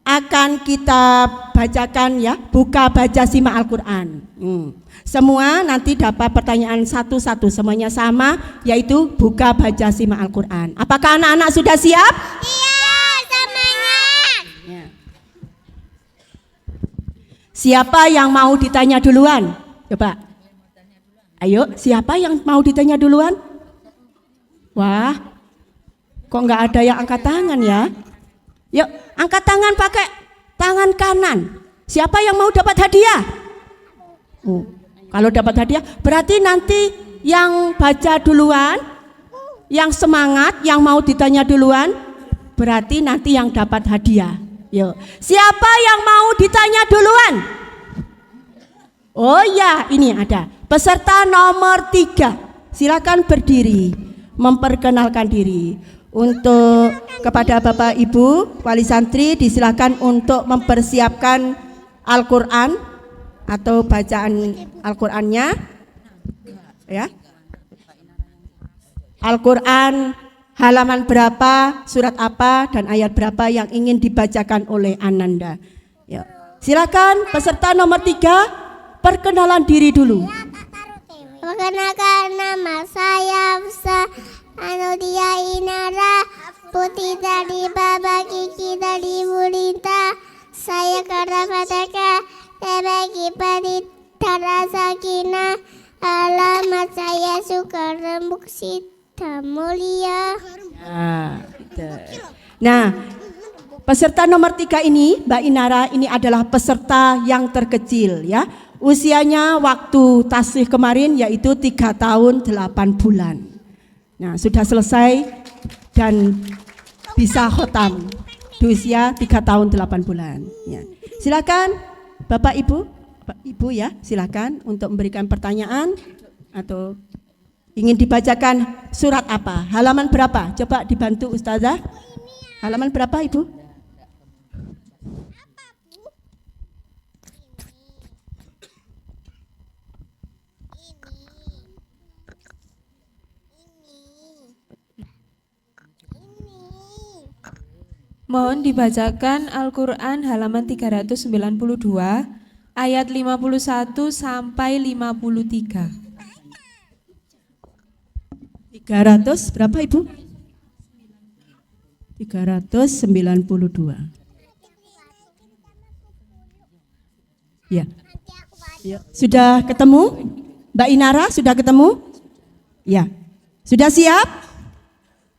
akan kita bacakan ya, buka baca simak Al-Quran. Semua nanti dapat pertanyaan satu-satu, semuanya sama, yaitu buka baca simak Al-Quran. Apakah anak-anak sudah siap? Iya, semangat. Siapa yang mau ditanya duluan? Coba. Ayo, siapa yang mau ditanya duluan? Wah, kok nggak ada yang angkat tangan ya? Yuk, angkat tangan pakai tangan kanan. Siapa yang mau dapat hadiah? Oh, kalau dapat hadiah, berarti nanti yang baca duluan, yang semangat, yang mau ditanya duluan, berarti nanti yang dapat hadiah. Yuk, siapa yang mau ditanya duluan? Oh ya, ini ada peserta nomor 3. Silakan berdiri, memperkenalkan diri. Untuk kepada Bapak Ibu wali santri disilakan untuk mempersiapkan Al-Quran atau bacaan Al-Qurannya ya. Al-Quran halaman berapa, surat apa, dan ayat berapa yang ingin dibacakan oleh Ananda ya. Silakan peserta nomor 3 perkenalan diri dulu. Perkenalkan, nama saya Hafsa Anudia Inara, putri dari Baba Kiki dari Bulinta. Saya karena Fataka sebagai Paditara Sakina. Alamat saya Sukarembuk Sita Mulia. Nah, peserta nomor 3 ini, Mbak Inara, ini adalah peserta yang terkecil ya. Usianya waktu tasbih kemarin yaitu 3 tahun 8 bulan. Nah, sudah selesai dan bisa khotam di usia 3 tahun 8 bulan ya. Silakan Bapak Ibu ya, silakan untuk memberikan pertanyaan atau ingin dibacakan surat apa, halaman berapa? Coba dibantu Ustazah. Halaman berapa Ibu? Mohon dibacakan Al-Quran halaman 392 ayat 51 sampai 53. 300 berapa Ibu? 392. Ya. Sudah ketemu? Mbak Inara sudah ketemu? Ya. Sudah siap?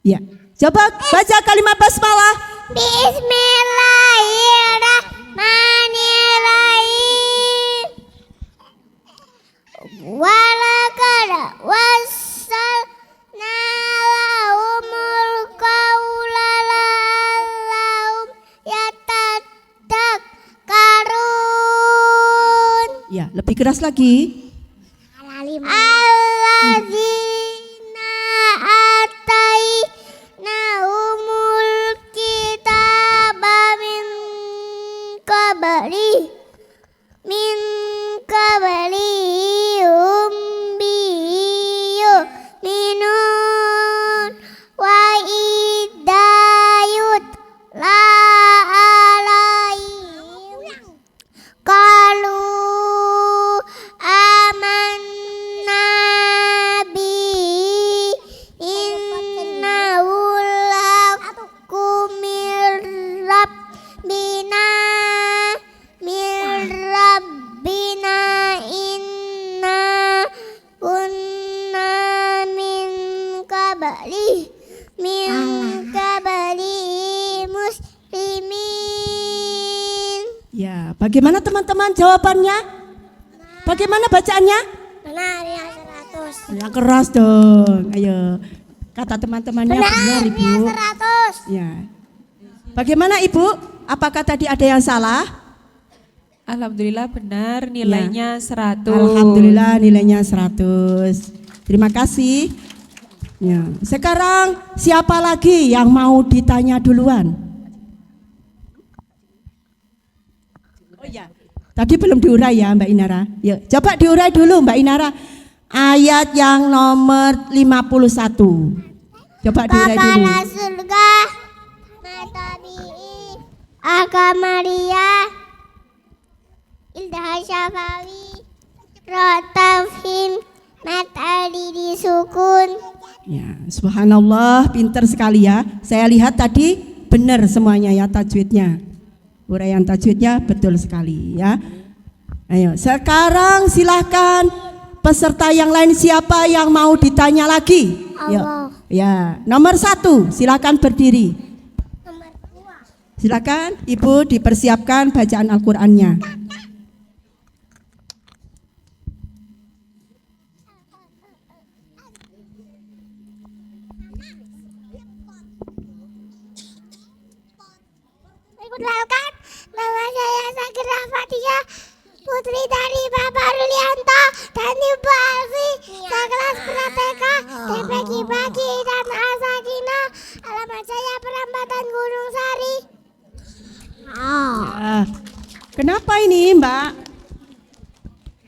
Ya. Coba baca kalimat basmalah. Bismillahirrahmanirrahim. Walaqad wassalna lahumul qawla la'allahum yatadakkarun. Ya, lebih keras lagi. Alladzina atainahumul kabali muslimin. Ya, bagaimana teman-teman jawabannya? Bagaimana bacaannya? Benar yang 100. Yang keras dong. Ayo. Kata teman-temannya benar, Ibu. yang 100. Ya. Bagaimana Ibu? Apakah tadi ada yang salah? Alhamdulillah benar, nilainya 100. Alhamdulillah nilainya 100. Terima kasih. Ya. Sekarang siapa lagi yang mau ditanya duluan? Oh ya. Tadi belum diurai ya Mbak Inara. Yuk, coba diurai dulu Mbak Inara. Ayat yang nomor 51. Coba diurai dulu. Kepala surga Matabi'i Akamaria Ildah Syafawi Rotafim Matali disukun. Ya, subhanallah, pinter sekali ya. Saya lihat tadi benar semuanya ya tajwidnya. Uraian tajwidnya betul sekali ya. Ayo, sekarang silahkan peserta yang lain siapa yang mau ditanya lagi? Yuk. Ya, nomor 1 silahkan berdiri. Silakan Ibu dipersiapkan bacaan Al-Qur'annya. Perkenalkan, nama saya Sakira Fatia, putri dari Bapak Rulianto dan Ibu Alfi, sekelas Prateka, TPQ Pagi dan Asakina. Alamat saya Perempatan Gunung Sari. Ya. Kenapa ini Mbak?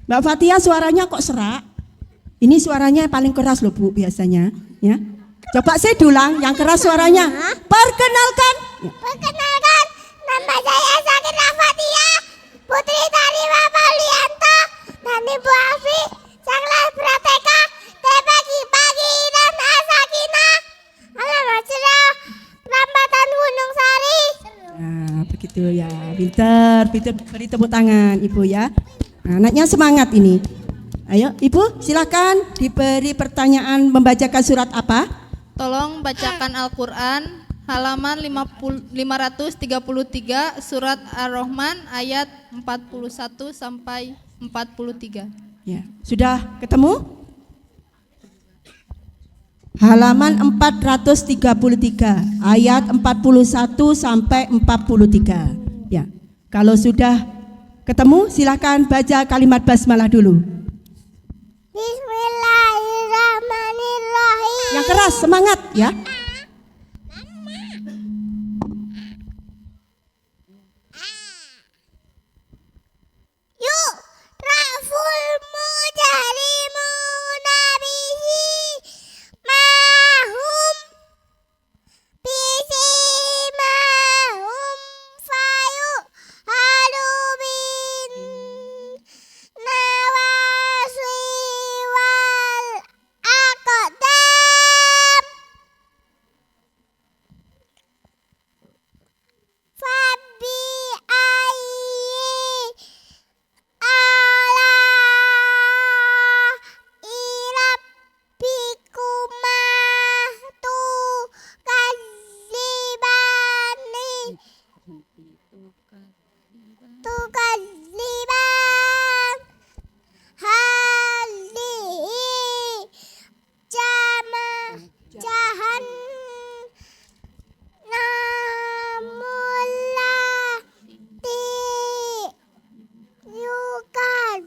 Mbak Fatia suaranya kok serak? Ini suaranya paling keras loh Bu biasanya ya. Coba saya ulang yang keras suaranya. Perkenalkan. Ya. Perkenalkan, nama saya Sakira Fatia, putri dari Bapak Rulianto dan Ibu Alfi, sekelas Prateka, TPQ Pagi dan Asakina. Alamat saya Perempatan Gunung Sari. Nah, begitu ya. Pinter, beri tepuk tangan Ibu ya. Nah, anaknya semangat ini. Ayo Ibu silakan diberi pertanyaan membacakan surat apa? Tolong bacakan Al-Quran halaman 533 surat Ar-Rahman ayat 41 sampai 43. Ya, sudah ketemu? Halaman 433 ayat 41 sampai 43. Ya. Kalau sudah ketemu silakan baca kalimat basmalah dulu. Bismillahirrahmanirrahim. Yang keras semangat ya. Yuk, Raful Mujahrimuna bihi mahum bisi mahum fayu halubin nawaswi wal aqdam fabi ayyi ala irabbikuma tukadziban hadhihi jahan namullati yukad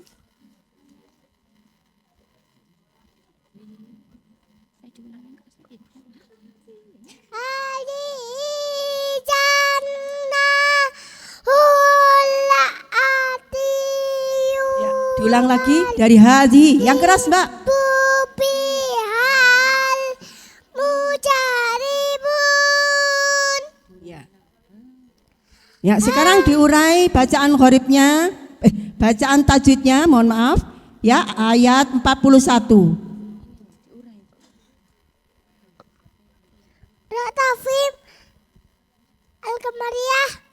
Ya, diulang lagi dari hadi. Yang keras, Mbak. Bupihal mujaribun. Ya. Ya, sekarang diurai bacaan gharibnya, bacaan tajwidnya, mohon maaf. Ya, ayat 41. Ratafim Al-Qamariyah.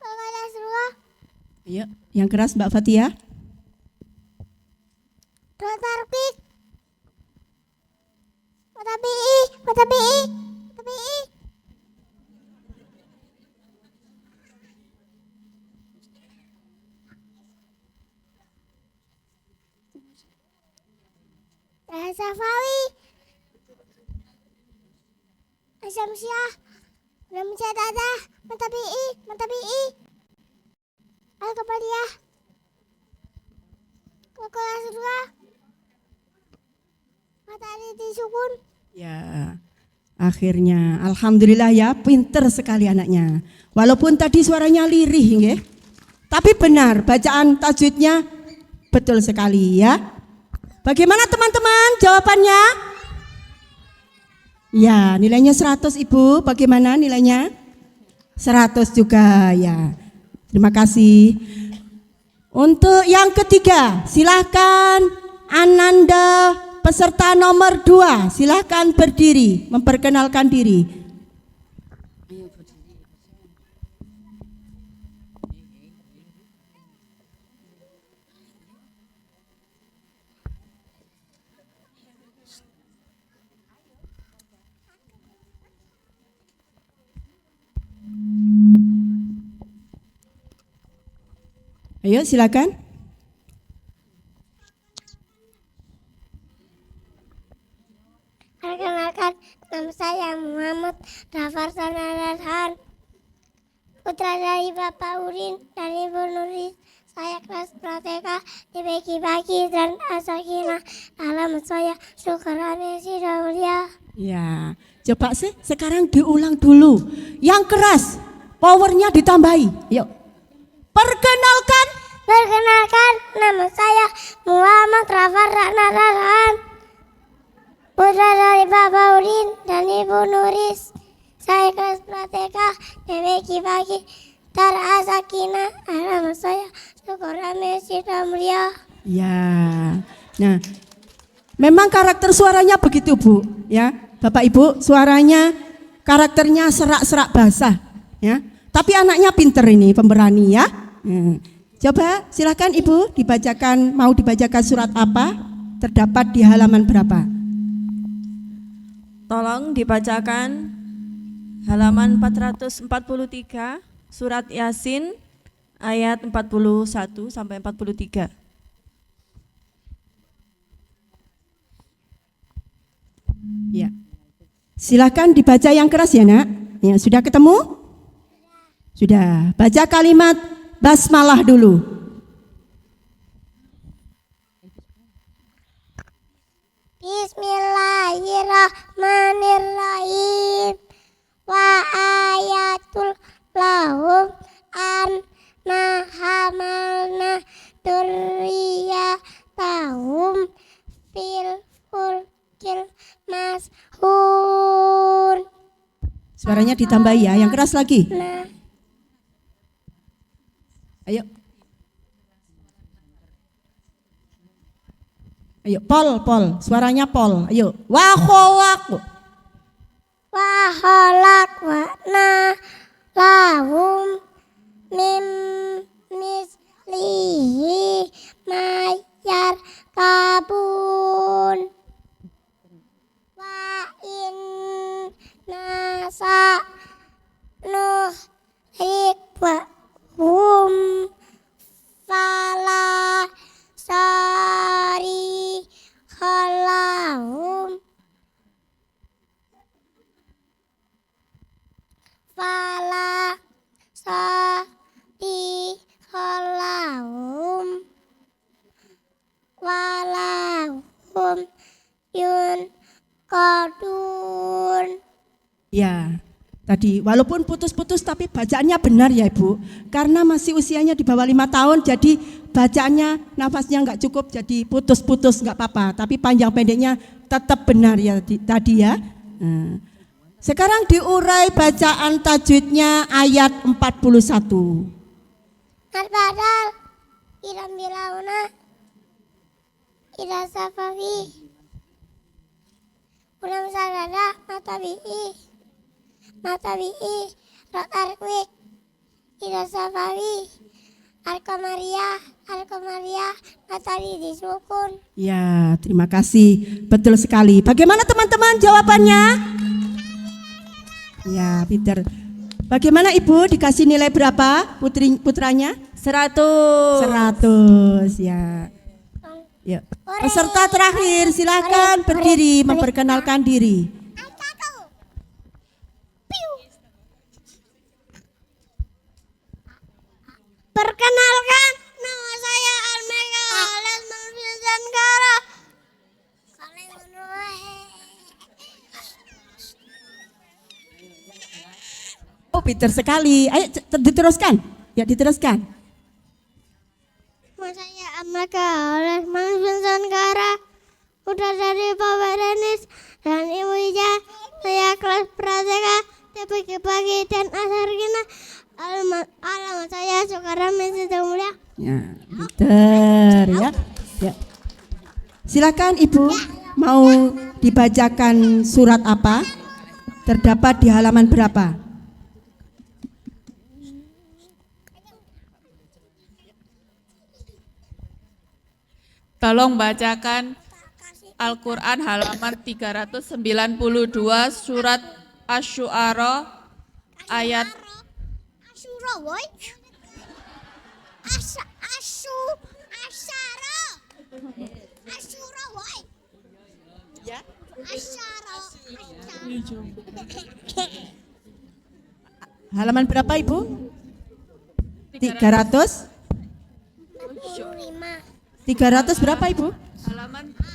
Pengalas surga. Ya, yang keras Mbak Fatia. Rotarpik. Matabii. Safawi. Asyamsiah. Namsyadadah. Matabii. Al-Qabaliyah. Kelas 2. Matahari sukun. Ya, akhirnya alhamdulillah ya, pinter sekali anaknya. Walaupun tadi suaranya lirih nggih. Tapi benar bacaan tajwidnya betul sekali ya. Bagaimana teman-teman jawabannya? Ya, nilainya 100 Ibu. Bagaimana nilainya? 100 juga ya. Terima kasih. Untuk yang ketiga, silakan Ananda peserta nomor 2, silakan berdiri, memperkenalkan diri. Ayo silakan. Perkenalkan, nama saya Muhammad Rafar Sanarahan, putra dari Bapak Udin dan Ibu Nuris. Saya kelas Prateka dibagi-bagi dan Asakina. Alam saya syukuran Sida Mulia. Ya, coba sih sekarang diulang dulu. Yang keras, powernya ditambahi. Yuk. Perkenalkan, nama saya Muhammad Rafar Sanarahan, putra dari Bapak Udin dan Ibu Nuris. Saya kelas Prateka dibagi-bagi dan Asakina. Alam saya syukuran Sida Mulia. Ya. Nah, memang karakter suaranya begitu, Bu, ya. Bapak Ibu, suaranya karakternya serak-serak basah, ya. Tapi anaknya pinter ini, pemberani ya. Coba silakan Ibu mau dibacakan surat apa? Terdapat di halaman berapa? Tolong dibacakan halaman 443 surat Yasin ayat 41 sampai 43. Ya. Silakan dibaca yang keras ya, Nak. Ya, sudah ketemu? Sudah. Baca kalimat basmalah dulu. Bismillahirrahmanirrahim. Wa ayatul lahum anna hamalna durriyatahum fil fulkil mashhun. Suaranya ditambahi ya, yang keras lagi. Nah, Ayo. Ayo, pol, suaranya pol. Ayo. Wa khalaqna lahum mim mislihi mayar kabun wa in nasa nuhriqhum fala sari khalahum fala sari khalahum walahum yun kodun. Ya, tadi walaupun putus-putus tapi bacaannya benar ya Ibu. Karena masih usianya di bawah 5 tahun, jadi bacaannya nafasnya nggak cukup, jadi putus-putus nggak apa-apa. Tapi panjang pendeknya tetap benar ya tadi ya. Sekarang diurai bacaan tajwidnya ayat 41. Al-Badal Iram Bilauna Ida Safawi Ulam Sarada Matabi'i Rot Arkwik Ida Safawi Al-Qamariyah, matahari disukun. Ya, terima kasih. Betul sekali. Bagaimana teman-teman jawabannya? Ya, pinter. Bagaimana Ibu, dikasih nilai berapa putranya? 100 ya. Ya. Peserta terakhir silakan berdiri memperkenalkan diri. Perkenalkan, nama saya Almega Lesman Fizankara. Oh, pinter sekali. Ayo diteruskan. Ya, diteruskan. Nama saya Almega Lesman Fizankara. Udah dari Bapak Denis dan Ibu Ija. Saya kelas Prateka TPG Pagi dan Asargina. Alamat saya Soekaram Mesir Mulia. Ya, pinter ya. Ya. Silakan Ibu, mau dibacakan surat apa? Terdapat di halaman berapa? Tolong bacakan Al-Quran halaman 392 surat Asy-Syu'ara ayat Asyura woi. Asyura woi. Ya. Asyara. Halaman berapa Ibu? 300? 300 berapa Ibu?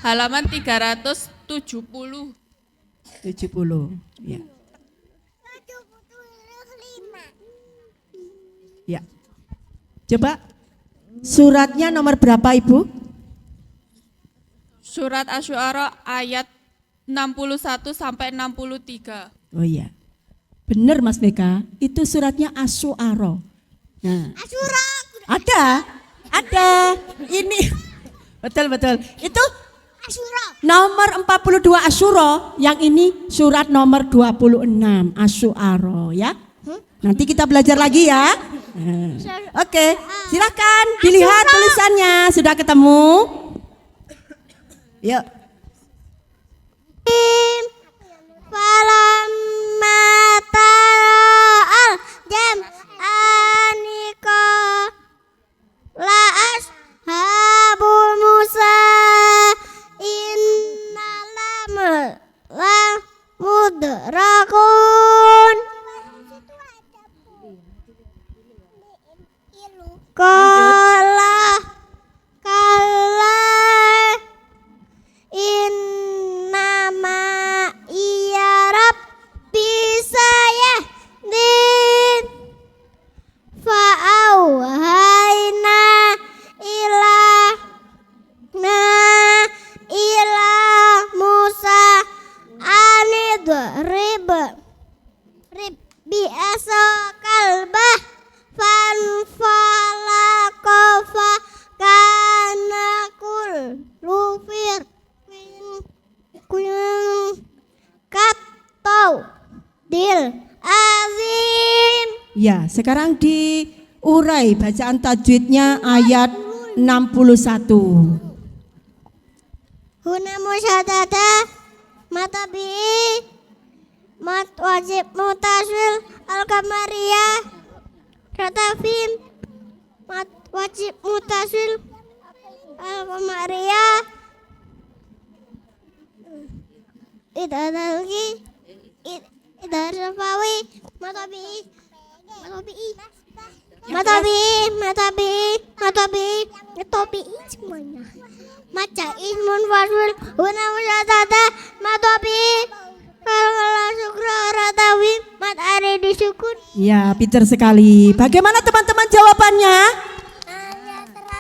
halaman 370. 70. Ya. Ya. Coba suratnya nomor berapa Ibu? Surat Asy-Syu'ara ayat 61 sampai 63. Oh iya. Benar Mas Beka, itu suratnya Asy-Syu'ara. Nah. Asyura. Ada. Ini betul. Itu Asyura. nomor 42 Asy-Syu'ara, yang ini surat nomor 26 Asy-Syu'ara ya. Nanti kita belajar lagi ya. Oke, silakan dilihat tulisannya. Sudah ketemu? Yuk. Falamma tara'al jam'anika la ashabu Musa innalam la mudrakun kala innama iya rabbi saya din fa'auhayna ila Musa anidrib bi asaqalbah fanfalaqa kana kulufir katau dil azim. Ya, sekarang diurai bacaan tajwidnya ayat 61. Huna musyadada matabi mat wajib mutaswil al-qamariyah ratafim mat wajib mutaswil al-qamariyah idadalgi idarfawi matabi semuanya maca ismun fasul huna musyadada matabi kalau syukra ratawi mat are disukun. Ya, pintar sekali. Bagaimana teman-teman jawabannya?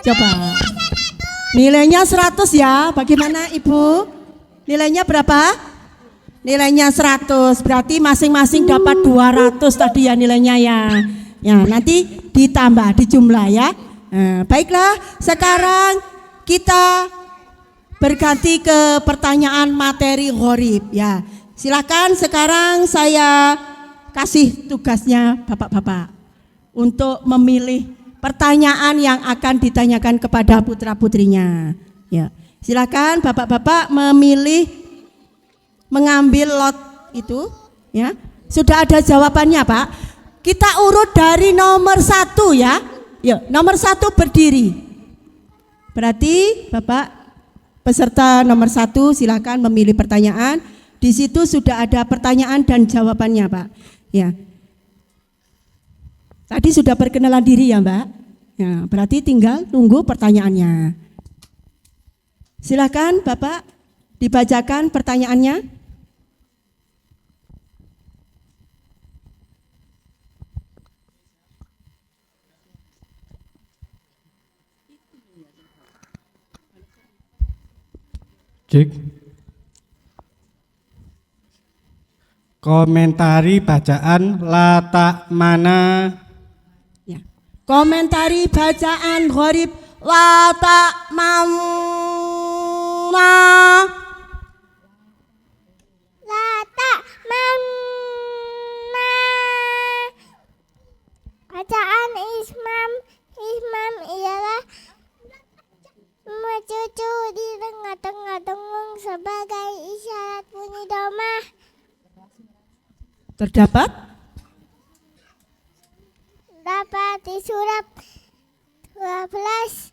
Coba. Nilainya 100 ya. Bagaimana Ibu? Nilainya berapa? Nilainya 100. Berarti masing-masing dapat 200 tadi ya nilainya ya. Ya, nanti ditambah, dijumlah ya. Nah, baiklah, sekarang kita berganti ke pertanyaan materi gharib ya. Silakan sekarang saya kasih tugasnya Bapak-bapak untuk memilih pertanyaan yang akan ditanyakan kepada putra-putrinya. Ya, silakan Bapak-bapak memilih mengambil lot itu, ya. Sudah ada jawabannya, Pak. Kita urut dari nomor 1 ya. Ya, nomor 1 berdiri. Berarti Bapak peserta nomor 1 silakan memilih pertanyaan. Di situ sudah ada pertanyaan dan jawabannya, Pak. Ya. Tadi sudah perkenalan diri ya, Mbak. Ya, berarti tinggal tunggu pertanyaannya. Silakan Bapak dibacakan pertanyaannya. Cek. Komentari bacaan lata mana. Ya. Komentari bacaan gharib lata mana. Lata mana. Bacaan Ismam ialah mencucu di tengah-tengah dengung sebagai isyarat bunyi domah. Terdapat Di surat 12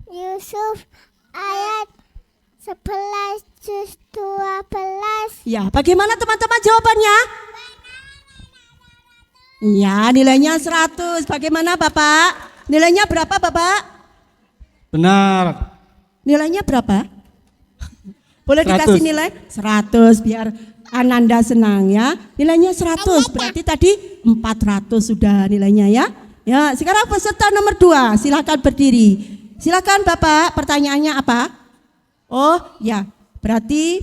Yusuf ayat 11 juz 12. ya, bagaimana teman-teman jawabannya? Ya, nilainya 100. Bagaimana Bapak? Nilainya berapa Bapak? Benar. Nilainya berapa? Boleh 100. dikasih nilai? 100 biar Ananda senang ya. Nilainya 100, berarti tadi 400 sudah nilainya ya. Ya, sekarang peserta nomor 2, silakan berdiri. Silakan Bapak, pertanyaannya apa? Oh, ya. Berarti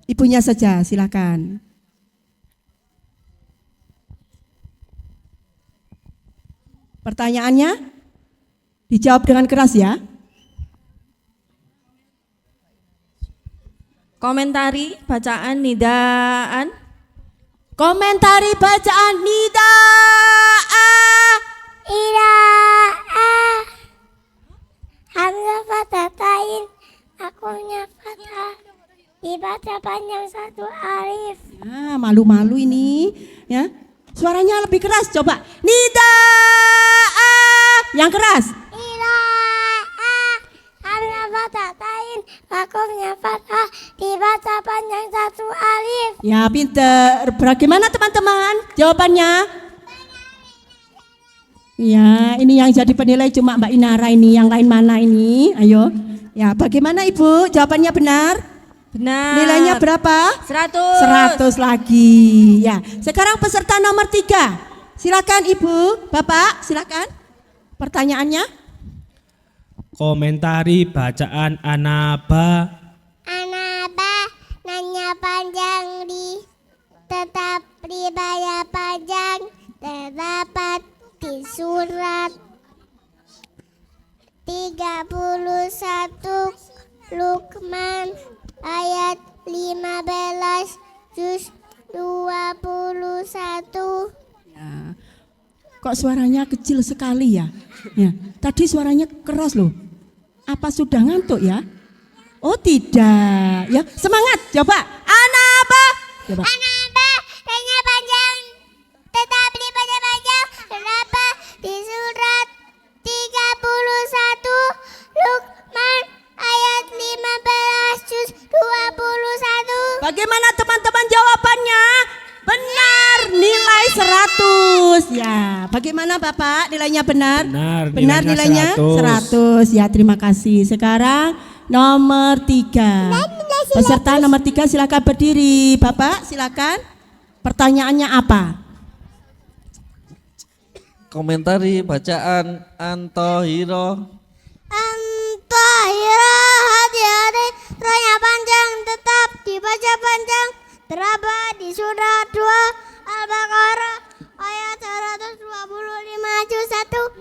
ibunya saja, silakan. Pertanyaannya dijawab dengan keras ya. Komentari bacaan nidaan. Komentari bacaan nidaan. Hamzah fathah tain, akunnya fathah, dibaca panjang 1 alif. Ya, malu-malu ini ya. Suaranya lebih keras coba. Nidaan. Yang keras. Hamzah fathah tain, akunnya fathah, dibaca panjang 1 alif. Ya, pinter. Bagaimana teman-teman jawabannya? Ya, ini yang jadi penilai cuma Mbak Inara ini, yang lain mana ini? Ayo. Ya, bagaimana Ibu? Jawabannya benar? Benar. Nilainya berapa? 100. 100 lagi. Ya, sekarang peserta nomor 3. Silakan Ibu, Bapak, silakan. Pertanyaannya? Komentari bacaan Anaba. Anaba nanya panjang tetap dibayar panjang, terdapat di surat 31 Luqman ayat 15 juz 21. Ya. Kok suaranya kecil sekali ya? Ya, tadi suaranya keras loh. Apa sudah ngantuk ya? Oh tidak, ya semangat. Coba, Anaba. Coba. Anaba nanya panjang tetap dibaca panjang, terdapat di surat 31 Luqman ayat 15 juz 21. Bagaimana teman-teman jawabannya? Benar, nilai 100. Ya, bagaimana Bapak? Nilainya benar? Benar, nilainya 100. Ya, terima kasih. Sekarang nomor 3. Peserta nomor 3 silakan berdiri. Bapak, silakan. Pertanyaannya apa? Komentari bacaan Antohiro. Antahira hati-hati, rohnya panjang tetap dibaca panjang, terdapat di surat 2 Al-Baqarah ayat 125 juz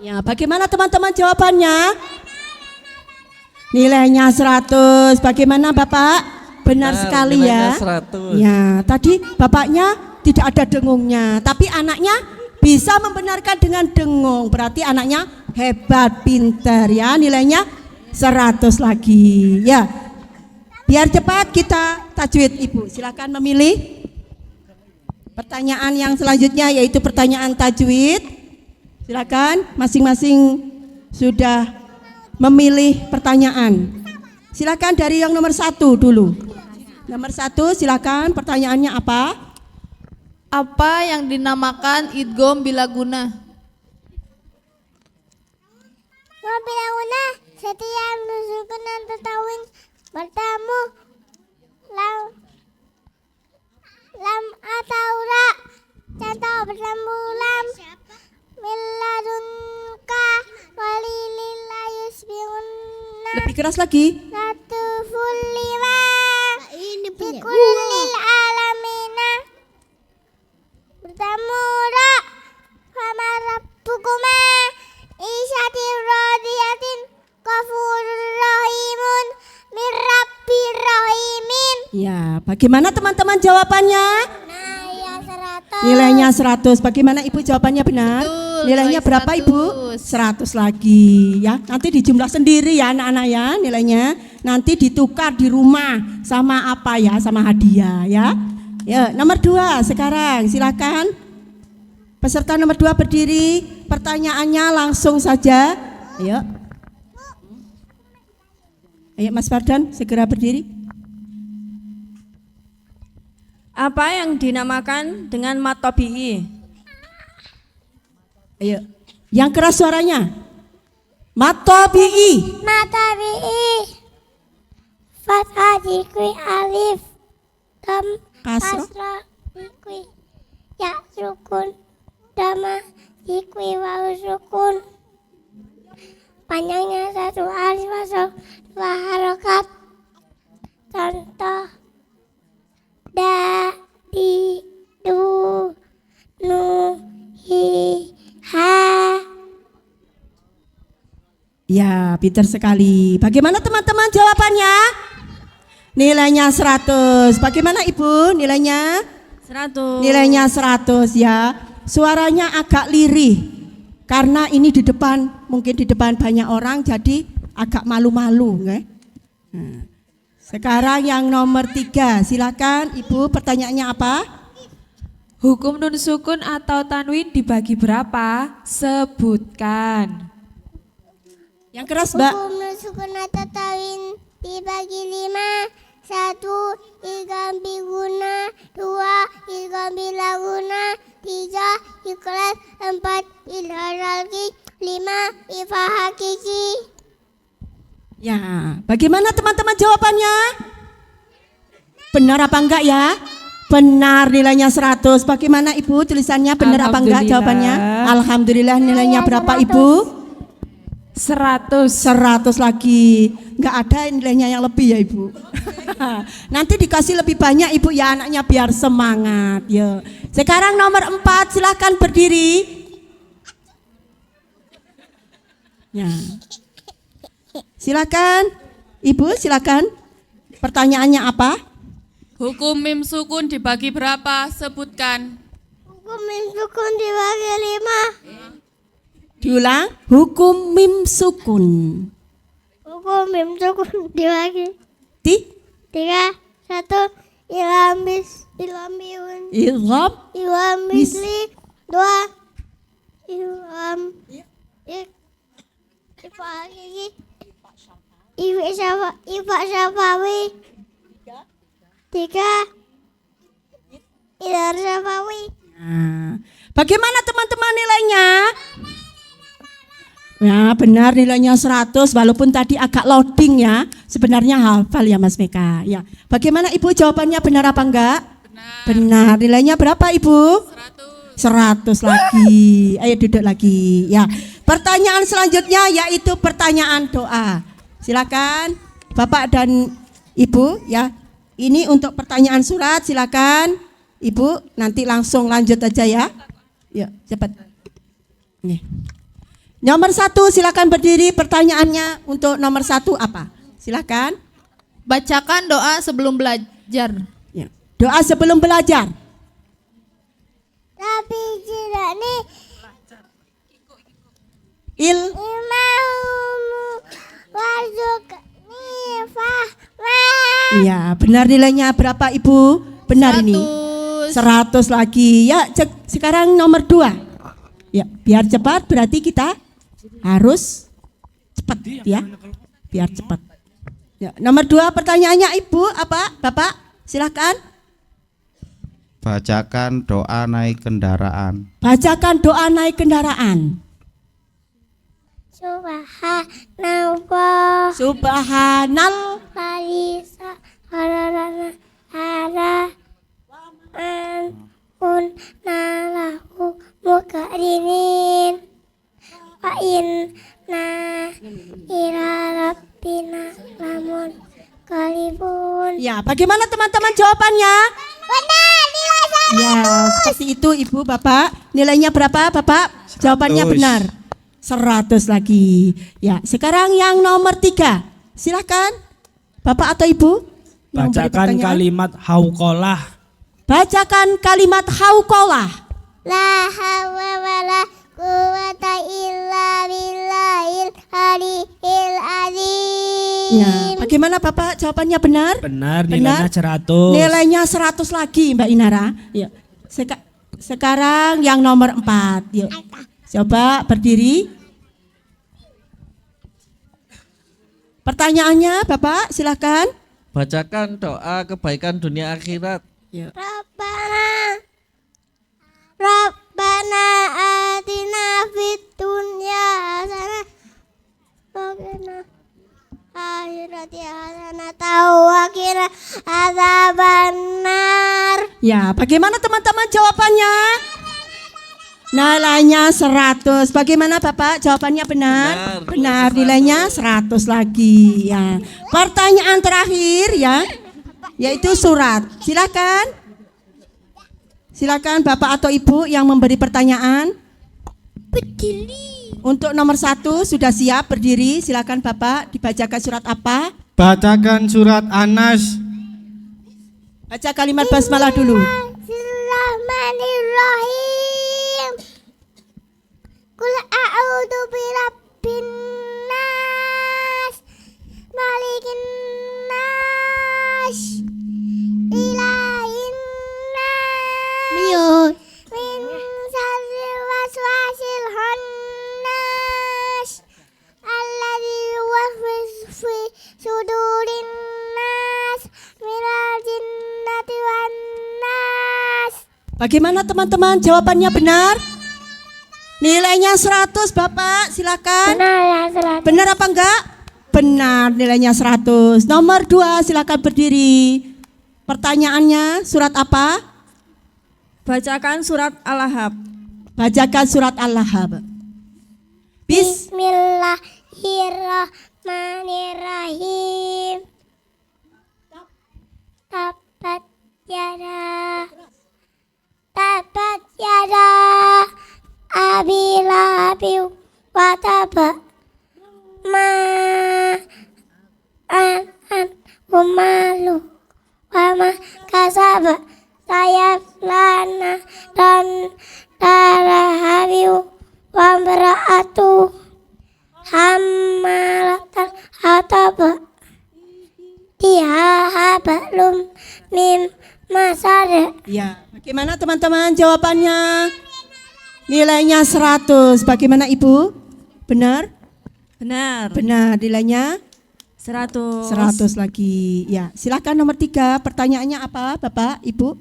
1. Ya, bagaimana teman-teman jawabannya? Nilainya 100. Bagaimana Bapak? Benar sekali ya. Nilainya 100. Ya, tadi bapaknya tidak ada dengungnya, tapi anaknya Bisa membenarkan dengan dengung, berarti anaknya hebat, pinter ya, nilainya 100 lagi ya. Biar cepat kita tajwid Ibu, silakan memilih pertanyaan yang selanjutnya yaitu pertanyaan tajwid. Silakan masing-masing sudah memilih pertanyaan. Silakan dari yang nomor 1 dulu. Nomor 1 silakan, pertanyaannya apa? Apa yang dinamakan idgham bilaguna? Wabilaguna setiap nusukun dan tetawin bertemu lam atau ra. Contoh bertemu lam miladunka walilillah yusbihunna. Lebih keras lagi. Satu full lima. Bikulil alamina. Bertemu ra. Fama rabbukuma. Isyatir radiyatin. Kafurur rahimun. Mirabbir rahimin. Ya, bagaimana teman-teman jawabannya? Nah, ya 100. Nilainya 100. Bagaimana Ibu jawabannya benar? Betul, Nilainya nilai berapa 100. Ibu? 100 lagi ya. Nanti dijumlah sendiri ya anak-anak ya nilainya. Nanti ditukar di rumah sama apa ya? Sama hadiah ya. Ya, nomor 2 sekarang silakan. Peserta nomor 2 berdiri. Pertanyaannya langsung saja. Ayo. Ayo Mas Fardan segera berdiri. Apa yang dinamakan dengan mat tabi'i? Ayo. Yang keras suaranya. Mat tabi'i. Mata bi'i. Fathah dikwi alif. Dam Kasroh. kasroh dikwi. Ya sukun. Dama dikwi wawu sukun. Panjangnya 1 alif masuk 2 harokat. Contoh da, di, du, nu, hi, ha. Ya, pintar sekali. Bagaimana teman-teman jawabannya? Nilainya 100. Bagaimana Ibu nilainya? 100. Nilainya 100 ya. Suaranya agak lirih. Karena ini di depan, mungkin di depan banyak orang jadi agak malu-malu. Nah, sekarang yang nomor 3, silakan Ibu, pertanyaannya apa? Hukum nun sukun atau tanwin dibagi berapa? Sebutkan. Yang keras Mbak. Hukum nusukun atau tawin dibagi 5. 1 idgham biguna. 2 idgham bilaguna. 3 ikhlas. 4 idgham halqi. 5 ifah hakiki. Ya, bagaimana teman-teman jawabannya? Benar apa enggak ya? Benar, nilainya 100. Bagaimana Ibu tulisannya, benar apa enggak jawabannya? Alhamdulillah, nilainya berapa Ibu? 100. 100 lagi. Enggak ada nilainya yang lebih ya Ibu. Nanti dikasih lebih banyak Ibu ya anaknya biar semangat ya. Sekarang nomor 4, silakan berdiri. Ya. Silakan Ibu, silakan. Pertanyaannya apa? Hukum mim sukun dibagi berapa? Sebutkan. Hukum mim sukun dibagi 5. Diulang. Hukum mim sukun. Hukum mim sukun dibagi 3. 1 ilham biun. Idgham. Ilham misli. 2 ilham ifa hakiki. Ifa syafawi. 3 idhar syafawi. Nah, bagaimana teman-teman nilainya? Ya benar, nilainya 100 walaupun tadi agak loading ya. Sebenarnya hafal ya Mas Meka ya. Bagaimana Ibu jawabannya, benar apa enggak? Benar. Nilainya berapa Ibu? 100 lagi. Ayo duduk lagi ya. Pertanyaan selanjutnya yaitu pertanyaan doa. Silakan Bapak dan Ibu ya. Ini untuk pertanyaan surat, silakan Ibu nanti langsung lanjut aja ya. Yuk cepat. Nih. Nomor 1 silakan berdiri, pertanyaannya untuk nomor 1 apa? Silakan. Bacakan doa sebelum belajar. Ya. Doa sebelum belajar. Nabi jirani imamu warzuqni fahma. Ya, benar nilainya berapa Ibu? Benar ini. 100 lagi. Ya, sekarang nomor 2. Ya, biar cepat berarti kita harus cepat ya. Biar cepat. Ya, nomor 2 pertanyaannya Ibu apa? Bapak, silakan. Bacakan doa naik kendaraan. Bacakan doa naik kendaraan. Subhanallah. Subhanal. Falisa hararana hara kun nalahu mukarinin wa inna ila rabbina lamun kalibun. Ya, bagaimana teman-teman jawabannya? Benar, nilai 100. Ya, seperti itu Ibu, Bapak. Nilainya berapa, Bapak? Jawabannya benar. 100 lagi. Ya, sekarang yang nomor 3. Silakan. Bapak atau Ibu? yang beri Bacakan pertanyaan. kalimat hauqalah. Bacakan kalimat hauqalah. La hawla wala quwwata illa billahil aliyil azim. Ya, bagaimana Bapak? Jawabannya benar? Benar, nilainya 100. Nilainya 100 lagi Mbak Inara. Yuk. Sekarang yang nomor 4. Yuk. Coba berdiri. Pertanyaannya Bapak, silakan. Bacakan doa kebaikan dunia akhirat. Rabbana atina fid dunya hasanah wa qina akhirati hasanah wa qina adzabannar. Ya, bagaimana teman-teman jawabannya? Nilainya 100. Bagaimana Bapak? Jawabannya benar? Benar, nilainya 100 lagi ya. Pertanyaan terakhir ya, yaitu surat. Silakan. Silakan Bapak atau Ibu yang memberi pertanyaan. Berdiri. Untuk nomor 1 sudah siap berdiri. Silakan Bapak, dibacakan surat apa? Bacakan surat An-Nas. Baca kalimat basmalah dulu. Bismillahirrahmanirrahim. Qul a'udzu birabbin nas, malikin nas, ilahin nas, min syarril waswasil khannas, alladzi yuwaswisu fi sudurin nas, minal jinnati wan nas. Bagaimana teman-teman? Jawabannya benar? Nilainya 100 Bapak, silakan. Benar, Benar apa enggak? Benar, nilainya 100. Nomor 2 silakan berdiri. Pertanyaannya surat apa? Bacakan surat Al-Lahab. Bacakan surat Al-Lahab. Bismillahirrahmanirrahim. Tabat yada Abi Lahabin wa tab. Ma an umalu wa ma kasab. Saya lana dan darahabiu wa mra'atu hammalatal hatab. Dia hablum mim masar. Ya, bagaimana teman-teman jawabannya? Nilainya 100. Bagaimana Ibu? Benar? Benar. Benar, nilainya 100. 100 lagi. Ya, silakan nomor 3. Pertanyaannya apa, Bapak, Ibu?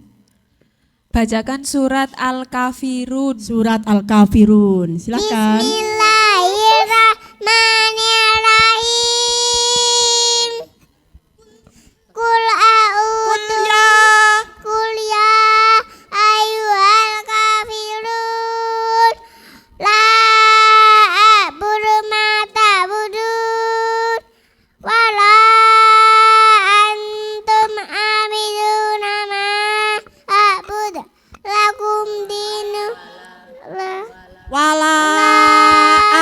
Bacakan surat Al-Kafirun. Surat Al-Kafirun. Silakan. Bismillahirrahmanirrahim. Qul a'udzu Qul ya ayyuhal kafirun la a'budu ma ta'budun wa la antum abiduna ma a'budu lakum dinu Wala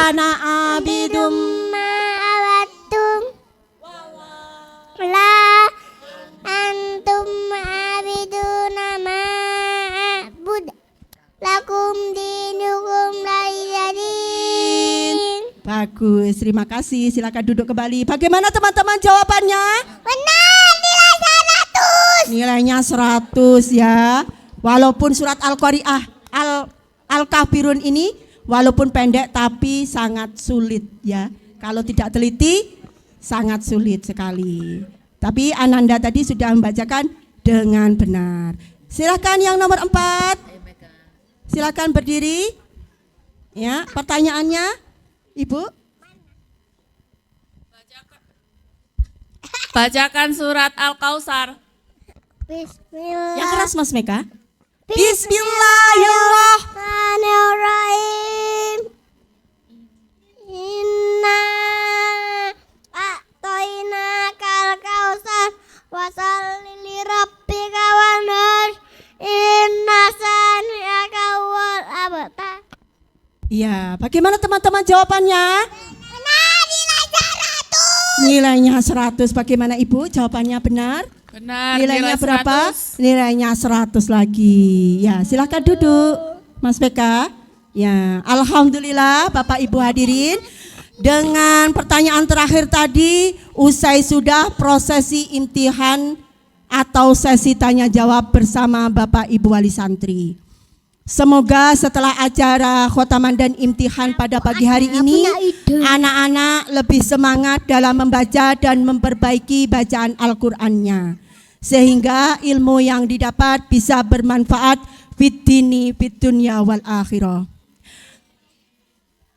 ana abidum Bagus, terima kasih. Silakan duduk kembali. Bagaimana teman-teman jawabannya? Benar, nilai 100. Nilainya 100 ya. Walaupun surat Al-Qari'ah Al-Kafirun ini walaupun pendek tapi sangat sulit ya. Kalau tidak teliti sangat sulit sekali. Tapi Ananda tadi sudah membacakan dengan benar. Silakan yang nomor 4. Silakan berdiri. Ya, pertanyaannya, Ibu. Bacakan surat Al-Kausar. Bismillah. Yang keras Mas Meka. Bismillahirrahmanirrahim. Inna a'toina kal kausar wasalli li rabbika wanhar inna sani'aka wal abtar. Iya, bagaimana teman-teman jawabannya? Benar, nilai 100. Nilainya 100. Bagaimana Ibu? Jawabannya benar? Benar. Nilainya nilai berapa? 100. Nilainya 100 lagi. Ya, silakan duduk, Mas Beka. Ya, alhamdulillah Bapak Ibu hadirin. Dengan pertanyaan terakhir tadi, usai sudah prosesi imtihan atau sesi tanya jawab bersama Bapak Ibu wali santri. Semoga setelah acara khotaman dan imtihan pada pagi hari ini, anak-anak lebih semangat dalam membaca dan memperbaiki bacaan Al-Qur'annya. Sehingga ilmu yang didapat bisa bermanfaat fid dini fid dunya wal akhirah.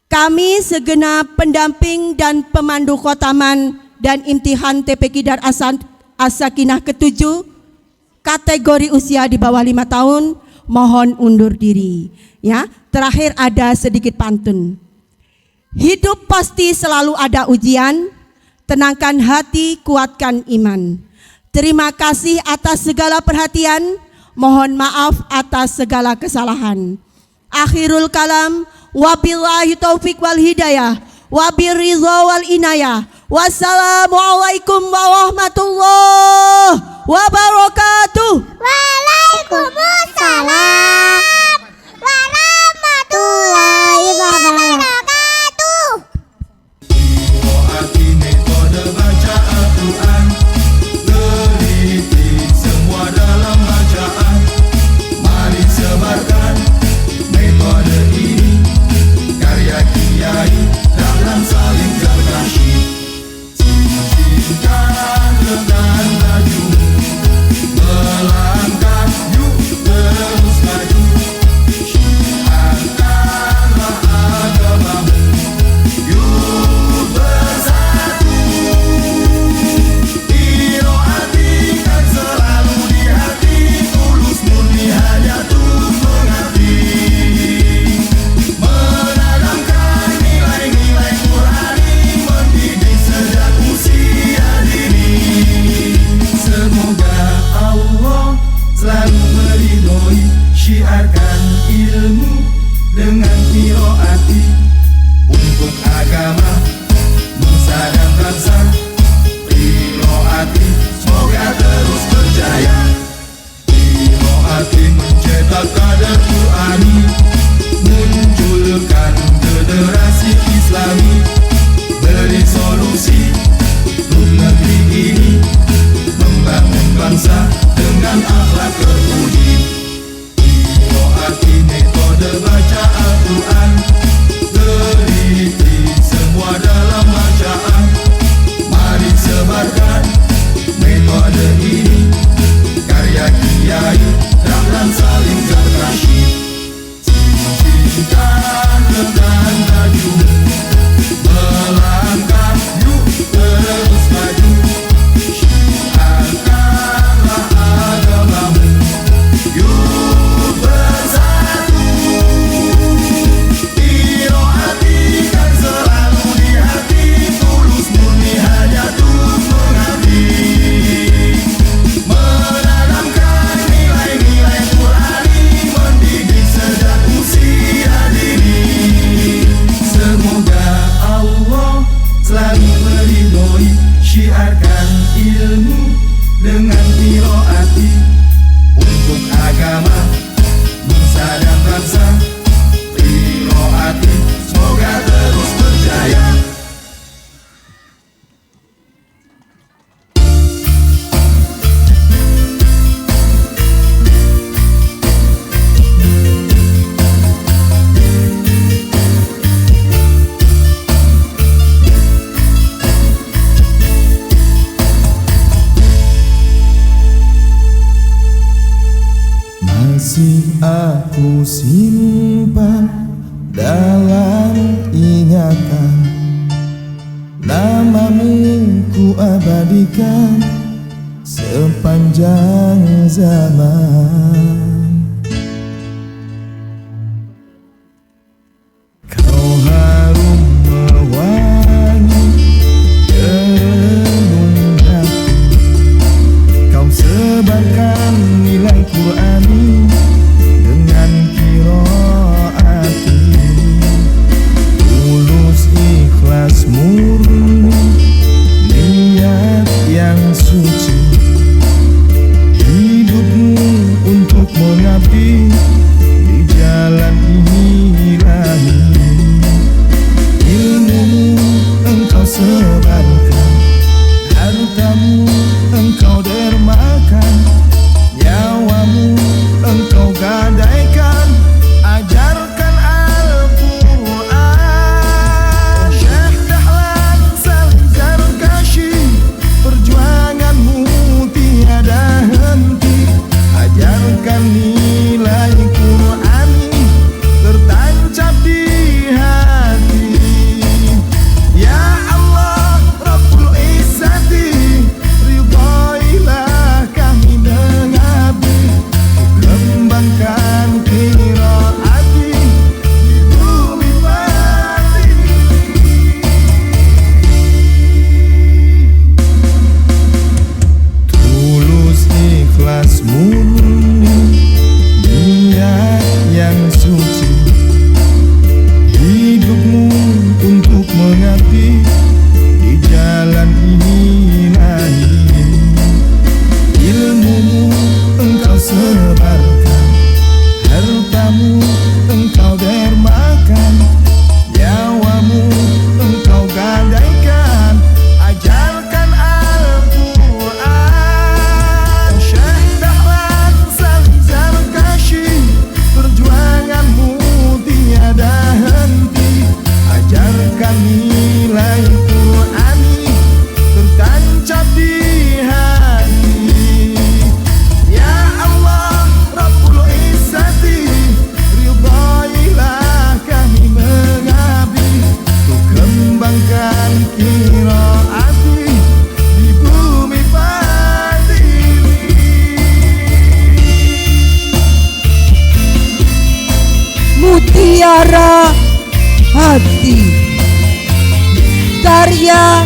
Kami segenap pendamping dan pemandu khotaman dan imtihan TPQ Dar As-Sakinah ke-7 kategori usia di bawah 5 tahun mohon undur diri. Ya, terakhir ada sedikit pantun. Hidup pasti selalu ada ujian, tenangkan hati, kuatkan iman. Terima kasih atas segala perhatian, mohon maaf atas segala kesalahan. Akhirul kalam, wabillahi taufik wal hidayah, wabirridha wal inayah. Wassalamualaikum warahmatullahi wabarakatuh. Waalaikumsalam warahmatullahi wabarakatuh. Arti metode baca Al-Quran, teliti semua dalam bacaan. Mari sebarkan metode ini, karya kiai dalam saling terkasih. Singkat dengan laju, melangkah yuk terus maju. Syiarkanlah agamamu, yuk bersatu. Irohati kan selalu di hati, tulus murni hanya untuk mengabdi. Menanamkan nilai-nilai Qurani, mendidik sejak usia dini. Semoga Allah selalu meridhoi, syiarkan ilmu dengan qiraati untuk agama, nusa dan bangsa. Qiraati semoga terus berjaya. Qiraati mencetak kader Qurani, munculkan generasi Islami, beri solusi untuk negeri ini, membangun bangsa dengan akhlak terpuji. Qiraati metode baca Al-Quran, teliti semua dalam bacaan. Mari sebarkan metode ini, karya kiai dalam saling terkasih. ku simpan dalam ingatan, namamu ku abadikan sepanjang zaman. Kau harum mewangi renung hati, kau sebarkan nilai Qur'ani dengan qiraati. Tulus ikhlas murni, niat yang suci, hidupmu untuk mengabdi di jalan ilahi. Ilmumu engkau sebarkan, hartamu engkau dermakan, nyawamu engkau gadaikan, ajarkan Al-Quran. Syekh Dahlan Zarkashi, perjuanganmu tiada henti, ajarkan nilai Qur'ani tertancap di hati. Ya Allah Rabbul Izzati, ridhailah kami mengabdi, kembangkan qiraati di bumi mati. Tulus ikhlas murni, niat yang suci, hidupmu untuk mengabdi di jalan ilahi. Ilmumu engkau sebarkan, hartamu engkau dermakan, nyawamu engkau gadaikan, ajarkan Al-Quran. Syekh Dahlan Zarkashi, perjuanganmu tiada henti, ajarkan nilai Qur'ani tertancap di hati. Ya Allah Rabbul Izzati, ridhailah kami mengabdi, untuk kembangkan qiraati di bumi Fatimi. Mutiara Hati, karya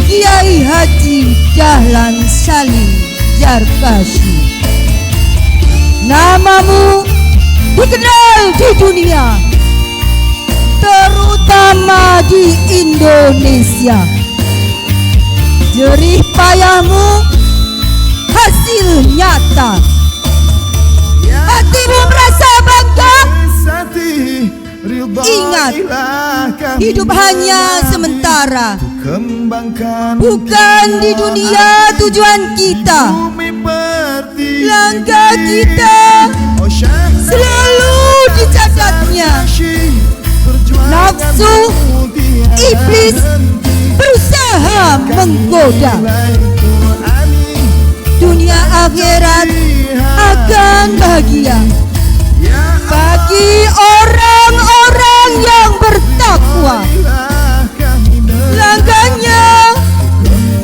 Kiai Haji Dahlan Salim Zarkashi. Namamu dikenal di dunia, terutama di Indonesia. Jerih payahmu hasil nyata, hatimu merasa bangga. Ingat, hidup hanya sementara, bukan di dunia tujuan kita. Langkah kita selalu dicatatnya. Nafsu iblis berusaha menggoda, dunia akhirat akan bahagia bagi orang-orang yang bertakwa. Langkahnya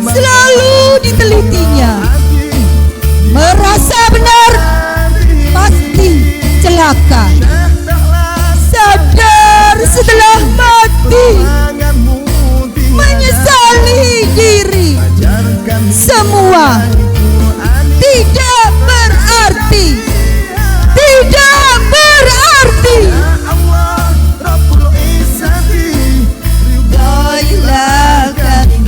selalu ditelitinya, merasa benar pasti celaka, sadar setelah mati, menyesali diri. Semua tidak berarti, tidak berarti. Ridhailah kami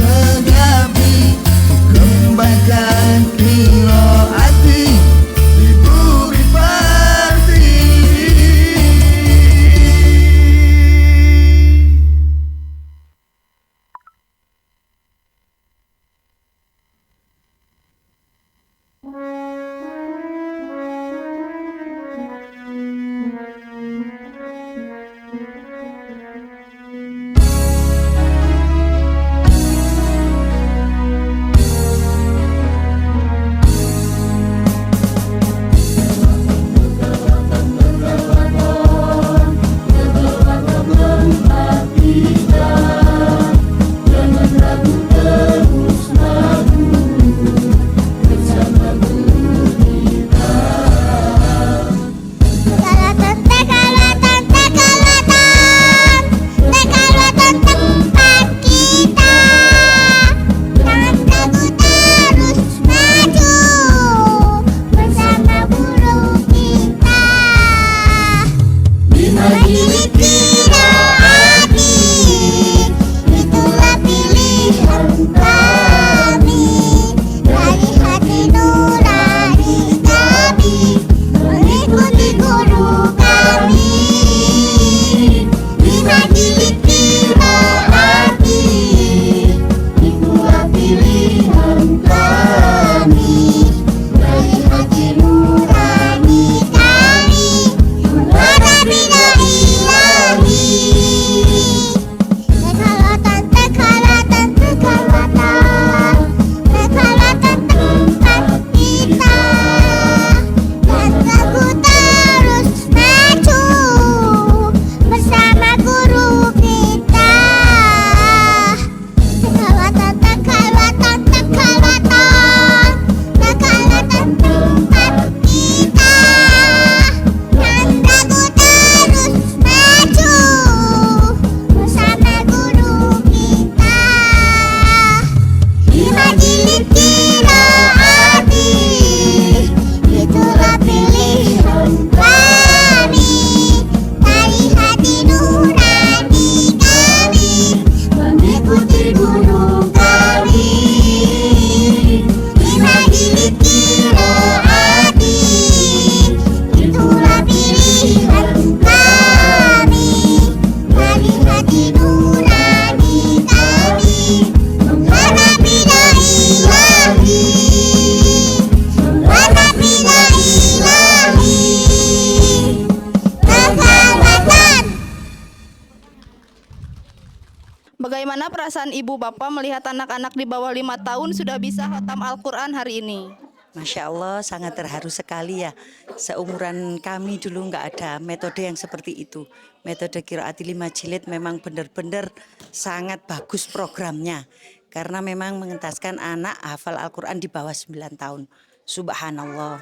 perasaan ibu bapak melihat anak-anak di bawah 5 tahun sudah bisa khatam Al-Quran hari ini? Masya Allah, sangat terharu sekali ya. Seumuran kami dulu nggak ada metode yang seperti itu. Metode qiraat 5 jilid memang benar-benar sangat bagus programnya. Karena memang mengentaskan anak hafal Al-Quran di bawah 9 tahun. Subhanallah.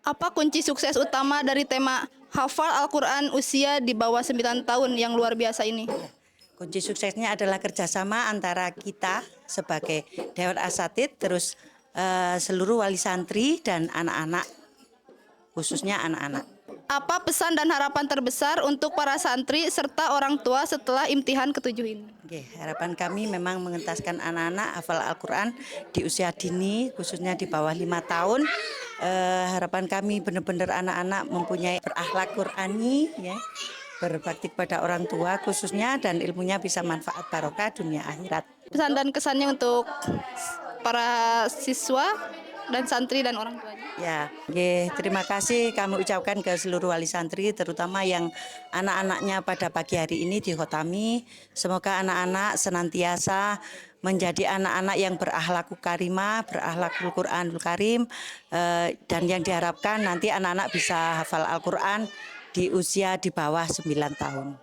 Apa kunci sukses utama dari tema hafal Al-Quran usia di bawah 9 tahun yang luar biasa ini? Kunci suksesnya adalah kerjasama antara kita sebagai Dewan Asatidz, terus seluruh wali santri dan anak-anak, khususnya anak-anak. Apa pesan dan harapan terbesar untuk para santri serta orang tua setelah imtihan ke-7 ini? Oke, harapan kami memang mengentaskan anak-anak hafal Al-Quran di usia dini, khususnya di bawah 5 tahun. Harapan kami benar-benar anak-anak mempunyai berakhlak Qurani, ya, berbakti kepada orang tua khususnya, dan ilmunya bisa manfaat barokah dunia akhirat. Pesan dan kesannya untuk para siswa dan santri dan orang tuanya. Ya, terima kasih kami ucapkan ke seluruh wali santri, terutama yang anak-anaknya pada pagi hari ini dikhotami. Semoga anak-anak senantiasa menjadi anak-anak yang berakhlakul karimah, berakhlakul Quranul Karim, dan yang diharapkan nanti anak-anak bisa hafal Al-Quran di usia di bawah 9 tahun.